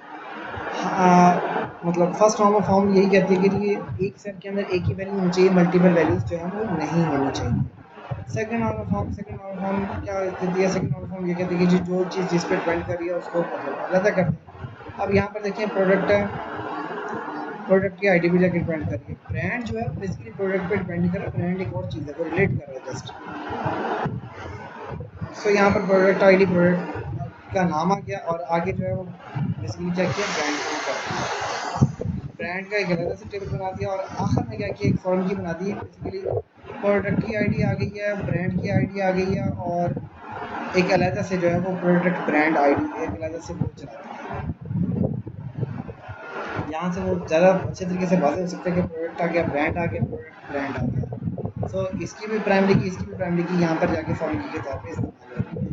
मतलब फर्स्ट नॉर्मल फॉर्म यही कहती है कि जी एक सेल के अंदर एक ही वैल्यू होनी चाहिए, मल्टीपल वैल्यूज़ जो है वो नहीं होनी चाहिए। सेकंड नॉर्मल फॉर्म क्या कहती है, सेकंड नॉर्मल फॉर्म ये कहती है कि जी जो चीज़ जिस पे डिपेंड कर रही है उसको मतलब अलग करते हैं। अब यहाँ पर देखिए प्रोडक्ट है, प्रोडक्ट की आईडी भी जाके डिपेंड कर रही है। ब्रांड जो है बेसिकली प्रोडक्ट पे डिपेंड कर रहा है, ब्रांड एक और चीज़ है, वो रिलेट कर रहा है जस्ट। सो यहाँ पर प्रोडक्ट आईडी प्रोडक्ट का नाम आ गया और आगे जो है वो बेसिकली क्या किया, ब्रांड को कर दिया, ब्रांड का एक अलग से टेबल बना दिया और आखिर में क्या किया, एक फॉर्म की बना दी है। बेसिकली प्रोडक्ट की आईडी आ गई है, ब्रांड की आईडी आ गई है और एक अलग से जो है वो प्रोडक्ट ब्रांड आईडी एक अलग से वो चलाती है। यहाँ से वो ज़्यादा अच्छे तरीके से बातें हो सकते हैं कि प्रोडक्ट आ गया, ब्रांड आ गया, प्रोडक्ट ब्रांड आ गया। सो इसकी भी प्राइमरी की, इसकी भी प्राइमरी की यहाँ पर जाके फॉर्म की के तौर पे इस्तेमाल हो रही है।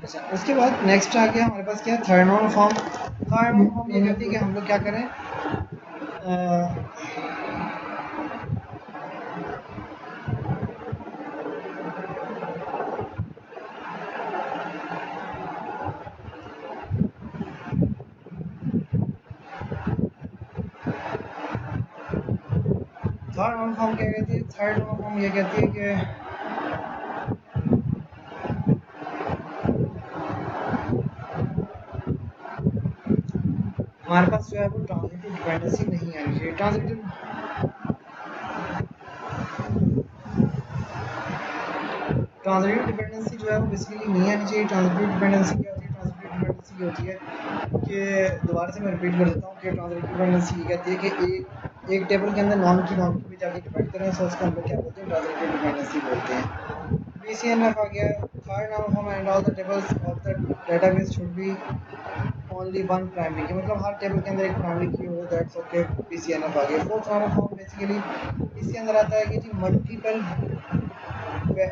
अच्छा, उसके बाद नेक्स्ट आ गया हमारे पास क्या है, third normal form. Third normal form ये कहती है कि हम लोग क्या करें, थर्ड नॉर्मल फॉर्म क्या कहती है, थर्ड नॉर्मल फॉर्म ये कहती है कि हमारे पास जो है वो ट्रांजिटिव डिपेंडेंसी नहीं आनी चाहिए। ट्रांजिटिव डिपेंडेंसी जो है वो बेसिकली नहीं आनी चाहिए। ट्रांजिटिव डिपेंडेंसी क्या होती है, ट्रांजिटिव डिपेंडेंसी ये होती है कि दोबारा से मैं रिपीट कर देता हूँ कि ट्रांजिटिव डिपेंडेंसी ये कहती है कि एक टेबल के अंदर नॉन की भी जाके डिपेंड करें, सो उसको हम लोग क्या बोलते हैं, ट्रांजिटिव डिपेंडेंसी बोलते हैं। BCNF आ गया, third normal form and all the tables of the database should be only one primary की, मतलब हर टेबल के अंदर एक प्राइमरी की हो, दैट्स ओके। BCNF आ गया। फोर्थ नॉर्मल फॉर्म बेसिकली इसके अंदर आता है कि जी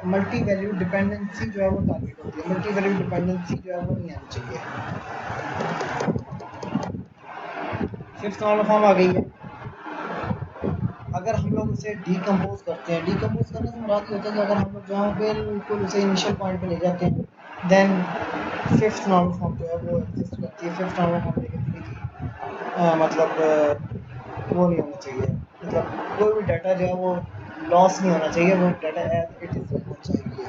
मल्टी वैल्यू डिपेंडेंसी जो है वो टारगेट होती है, मल्टी वैल्यू डिपेंडेंसी जो है वो नहीं आनी चाहिए। फिफ्थ नॉर्मल फॉर्म आ गई है, अगर हम लोग उसे डीकम्पोज करते हैं, डीकम्पोज करने से मुराद ये होता है कि अगर हम लोग जो है बिल्कुल उसे इनिशियल पॉइंट पे ले जाते हैं, देन फिफ्थ नॉर्मल फॉर्म जो है वो एग्जिस्ट करती है। फिफ्थ नॉर्मल फॉर्म ये कहती है कि मतलब वो नहीं होना चाहिए, मतलब कोई भी डाटा जो है वो लॉस नहीं होना चाहिए, वो डाटा एज इट इज़ रहना चाहिए।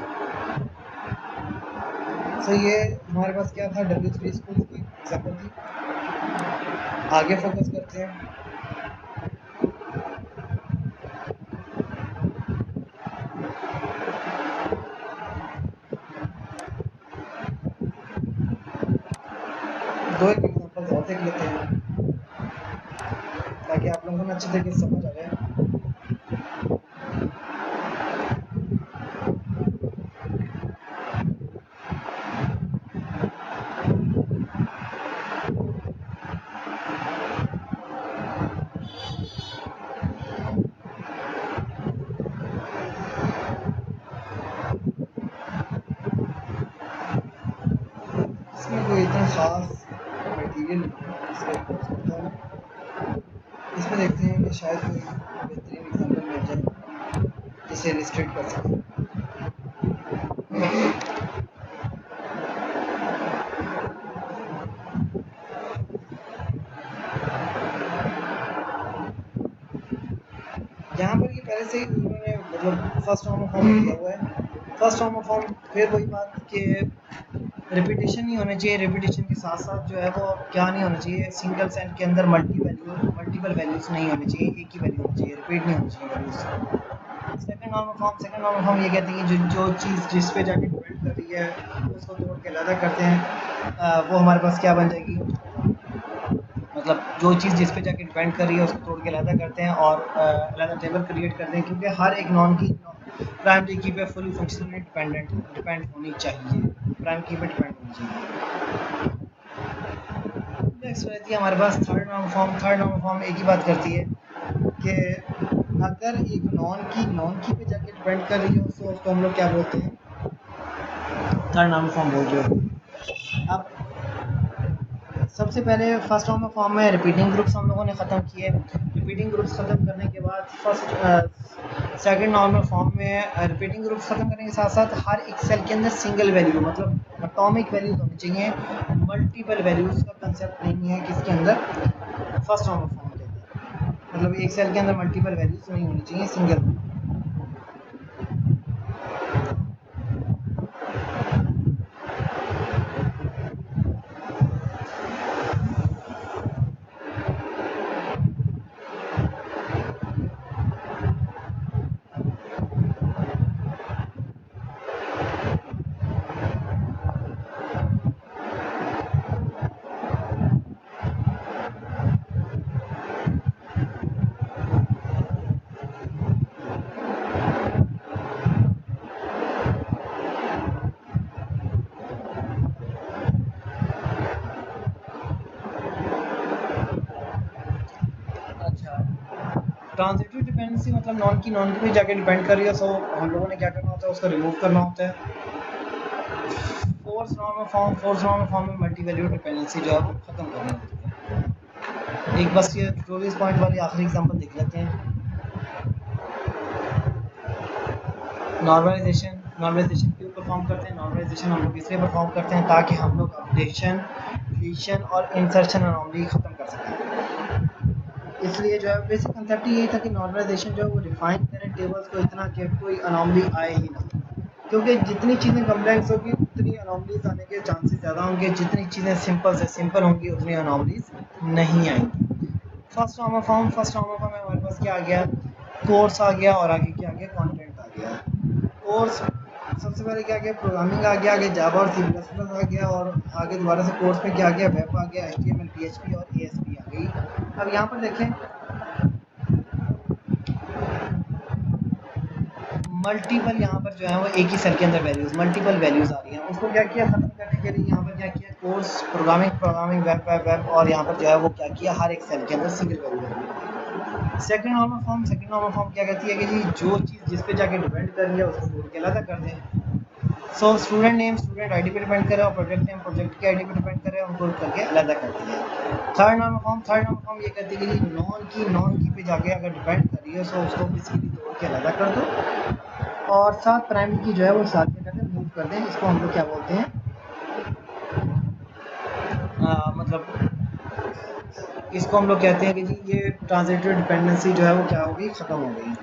सो ये हमारे पास क्या था, W3 स्कूल की एग्जाम्पल थी। आगे फोकस करते हैं। दो एक एग्जाम्पल और देख लेते हैं ताकि आप लोगों को अच्छे तरीके से समझ आ जाए। इसमें कोई इतना खास मटेरियल इसमें देखते हैं कि शायद कोई बेहतरीन एग्जाम्पल मिल जाए जिसे इलिस्ट्रेट कर सकें। से उन्होंने मतलब फर्स्ट नॉर्मल फॉर्म दिया हुआ है। फर्स्ट नॉर्मल फॉर्म फिर वही बात कि रिपीटेशन नहीं होना चाहिए, रिपीटेशन के साथ साथ जो है वो क्या नहीं होना चाहिए, सिंगल सेल के अंदर मल्टीपल वैल्यूज नहीं होनी चाहिए, एक ही वैल्यू होनी चाहिए, रिपीट नहीं होनी चाहिए वैल्यूज। सेकंड नॉर्मल फॉर्म ये कहते हैं कि जो चीज़ जिस पे जाके डिपेंड कर रही है उसको तोड़ के अलग करते हैं, वो हमारे पास क्या बन जाएगी, मतलब जो चीज़ जिस पे जाके डिपेंड कर रही है उसको तोड़ के अलग करते हैं और अलग टेबल क्रिएट करते हैं, क्योंकि हर एक नॉन की प्राइमरी की पे फुली फंक्शनली डिपेंड होनी चाहिए, प्राइमरी की पे डिपेंड होनी चाहिए। नेक्स्ट रहती है हमारे पास third normal form. Third normal form एक ही बात करती है कि अगर एक नॉन की पे जाके डिपेंड कर रही हो तो उसको हम लोग क्या बोलते हैं, थर्ड नॉर्मल फॉर्म बोल रहे हो। अब सबसे पहले फर्स्ट नॉर्मल फॉर्म में रिपीटिंग ग्रुप्स हम लोगों ने ख़त्म किए। रिपीटिंग ग्रुप्स ख़त्म करने के बाद सेकंड नॉर्मल फॉर्म में रिपीटिंग ग्रुप्स ख़त्म करने के साथ साथ हर एक सेल के अंदर सिंगल वैल्यू मतलब एटॉमिक वैल्यूज होनी चाहिए, मल्टीपल वैल्यूज का कंसेप्ट नहीं है किसके अंदर, फर्स्ट नॉर्मल फॉर्म के अंदर, मतलब एक सेल के अंदर मल्टीपल वैल्यूज नहीं होनी चाहिए, सिंगल। ट्रांजिटिव डिपेंडेंसी मतलब नॉन की पे जाके डिपेंड कर रही है, सो हम लोगों ने क्या करना होता है, उसको रिमूव करना होता है। फोर्थ नॉर्मल फॉर्म में मल्टी वैल्यू डिपेंडेंसी जो है वो खत्म करनी होती है। एक बस ये 24 पॉइंट वाली आखिरी एग्जांपल देख लेते हैं। नॉर्मलाइजेशन क्यों परफॉर्म करते हैं, नॉर्मलाइजेशन हम लोग इसलिए परफॉर्म करते हैं ताकि हम लोग अपडेशन, डिलीशन और इंसर्शन अनोमली खत्म कर सकें। इसलिए जो है बेसिक कंसेप्ट यही था कि नॉर्मलाइजेशन जो है वो रिफाइन करें टेबल्स को इतना कि कोई अनोमली आए ही ना, क्योंकि जितनी चीज़ें कम्प्लेक्स होगी उतनी अनोमलीज आने के चांसेस ज़्यादा होंगे, जितनी चीज़ें सिंपल से सिंपल होंगी उतनी अनोमलीज नहीं आएंगी। फर्स्ट नॉर्मल फॉर्म में हमारे पास क्या आ गया, कोर्स आ गया और आगे क्या आ गया, कंटेंट आ गया। कोर्स सबसे पहले क्या आ गया, प्रोग्रामिंग आ गया, आगे जावा और सी प्लस प्लस आ गया, और आगे दोबारा से कोर्स में क्या आ गया, वेब आ गया, HTML PHP और ASP आ गई। अब यहाँ पर देखें मल्टीपल, यहाँ पर जो है वो एक ही सेल के अंदर मल्टीपल वैल्यूज आ रही हैं, उसको क्या किया, खत्म करने के लिए यहाँ पर क्या किया, कोर्स प्रोग्रामिंग वेब और यहाँ पर जो है वो क्या किया, हर एक सेल के अंदर single value. Second normal form क्या कहती है कि जी जो चीज़ जिस पे जाके डिपेंड कर रही है उसको छोड़ के अलग कर दें। So student name student ID पे डिपेंड करे और प्रोजेक्ट नेम प्रोजेक्ट की आईडी पे डिपेंड करे, उनको करके अलग करती है। थर्ड नॉर्मल फॉर्म ये कहती है कि नॉन की पे जाके अगर डिपेंड कर रही है तो उसको बेसिकली तोड़ के अलग कर दो और साथ प्राइमरी की जो है वो साथ में करके मूव कर दें। इसको हम लोग क्या बोलते हैं, मतलब इसको हम लोग कहते हैं कि जी ये ट्रांजिटिव डिपेंडेंसी जो है वो क्या होगी, ख़त्म हो गई।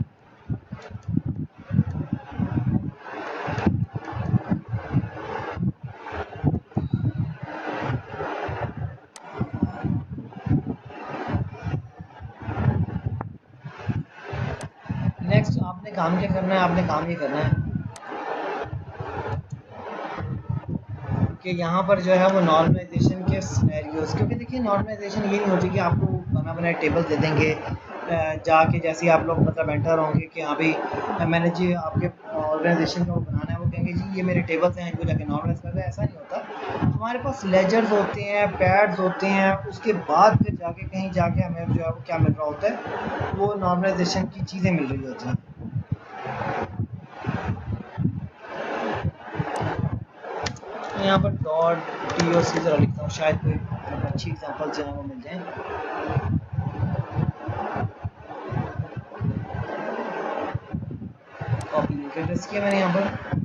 नेक्स्ट आपने काम क्या करना है, आपने काम ये करना है कि यहाँ पर जो है वो नॉर्मलाइजेशन के सिनेरियोज, क्योंकि देखिए नॉर्मलाइजेशन ये नहीं होती कि आपको बना बनाए टेबल दे देंगे, जाके जैसे ही आप लोग मतलब एंटर होंगे कि हाँ भाई मैंने जी आपके ऑर्गेनाइजेशन का वो बनाना है, वो कहेंगे जी ये मेरे टेबल्स हैं, इनको जाके नॉर्मलाइज कर दे, ऐसा नहीं होता। हमारे पास लेजर्स होते हैं, पैड्स होते हैं, उसके बाद फिर जाके कहीं जाके हमें जो है वो क्या मिल रहा होता है, वो नॉर्मलाइजेशन की चीज़ें मिल रही होती हैं। यहाँ पर .doc ज़रा लिखता हूँ, शायद कोई अच्छी एग्जांपल जो है वो मिल जाए। कॉपी लिंक किया मैंने यहाँ पर।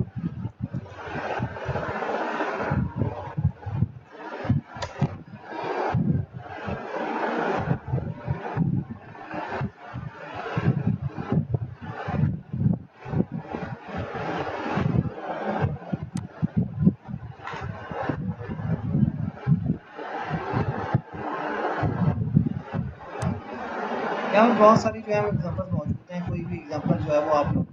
यहाँ पर बहुत सारी जो है एग्जाम्पल मौजूद हैं, कोई भी एग्जाम्पल जो है वो आप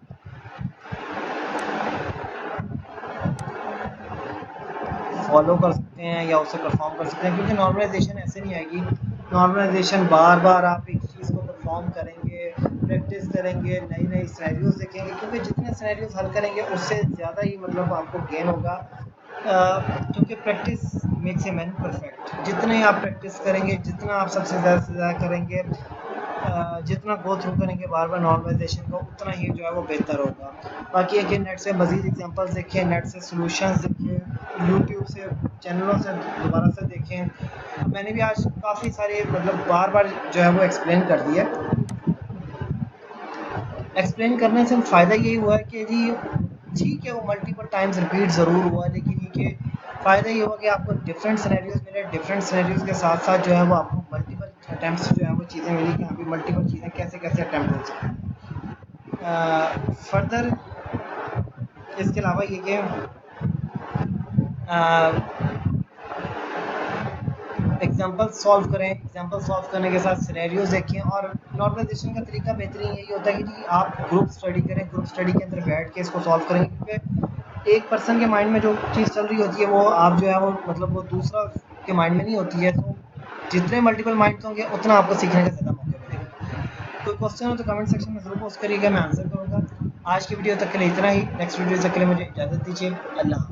फॉलो कर सकते हैं या उसे परफॉर्म कर सकते हैं, क्योंकि नॉर्मलाइजेशन ऐसे नहीं आएगी। नॉर्मलाइजेशन बार बार आप एक चीज़ को परफॉर्म करेंगे, प्रैक्टिस करेंगे, नई नई सिनेरियोज देखेंगे, क्योंकि जितने सिनेरियोज हल करेंगे उससे ज़्यादा ही मतलब आपको गेन होगा, क्योंकि practice makes a man perfect. जितने आप प्रैक्टिस करेंगे, जितना आप सबसे ज़्यादा से ज़्यादा करेंगे, जितना गो थ्रू करेंगे बार बार नॉर्मलाइजेशन को, उतना ही जो है वो बेहतर होगा। बाकी है कि नेट से मज़ीद एग्जांपल्स देखें, नेट से सॉल्यूशंस देखें, यूट्यूब से चैनलों से दोबारा से देखें। मैंने भी आज काफ़ी सारे मतलब बार बार जो है वो एक्सप्लेन कर दिया। एक्सप्लेन करने से फ़ायदा यही हुआ है कि जी ठीक है वो मल्टीपल टाइम्स रिपीट ज़रूर हुआ, लेकिन ये कि फ़ायदा ये हुआ कि आपको डिफरेंट सिनेरियोज़ मिले, डिफरेंट सिनेरियोज़ के साथ साथ जो है वो आपको मल्टीपल अटेम्प्ट्स जो है वो चीज़ें मिली कि हाँ भी मल्टीपल चीज़ें कैसे कैसे अटेम्प्ट हो सकती हैं। फर्दर इसके अलावा ये कि एग्जांपल सॉल्व करें, एग्जांपल सॉल्व करने के साथ सिनेरियोज देखें। और नॉर्मलाइजेशन का तरीका बेहतरीन यही होता है कि जी आप ग्रुप स्टडी करें, ग्रुप स्टडी के अंदर बैठ के इसको सॉल्व करेंगे, क्योंकि एक पर्सन के माइंड में जो चीज़ चल रही होती है वो आप जो है वो मतलब वो दूसरा के माइंड में नहीं होती है, तो जितने मल्टीपल माइंड्स होंगे उतना आपको सीखने का ज़्यादा मौके मिलेगा। कोई क्वेश्चन हो तो कमेंट सेक्शन में ज़रूर पोस्ट करिएगा, मैं आंसर करूँगा। आज की वीडियो तक के लिए इतना ही, नेक्स्ट वीडियो तक के लिए मुझे इजाज़त दीजिए। अल्लाह।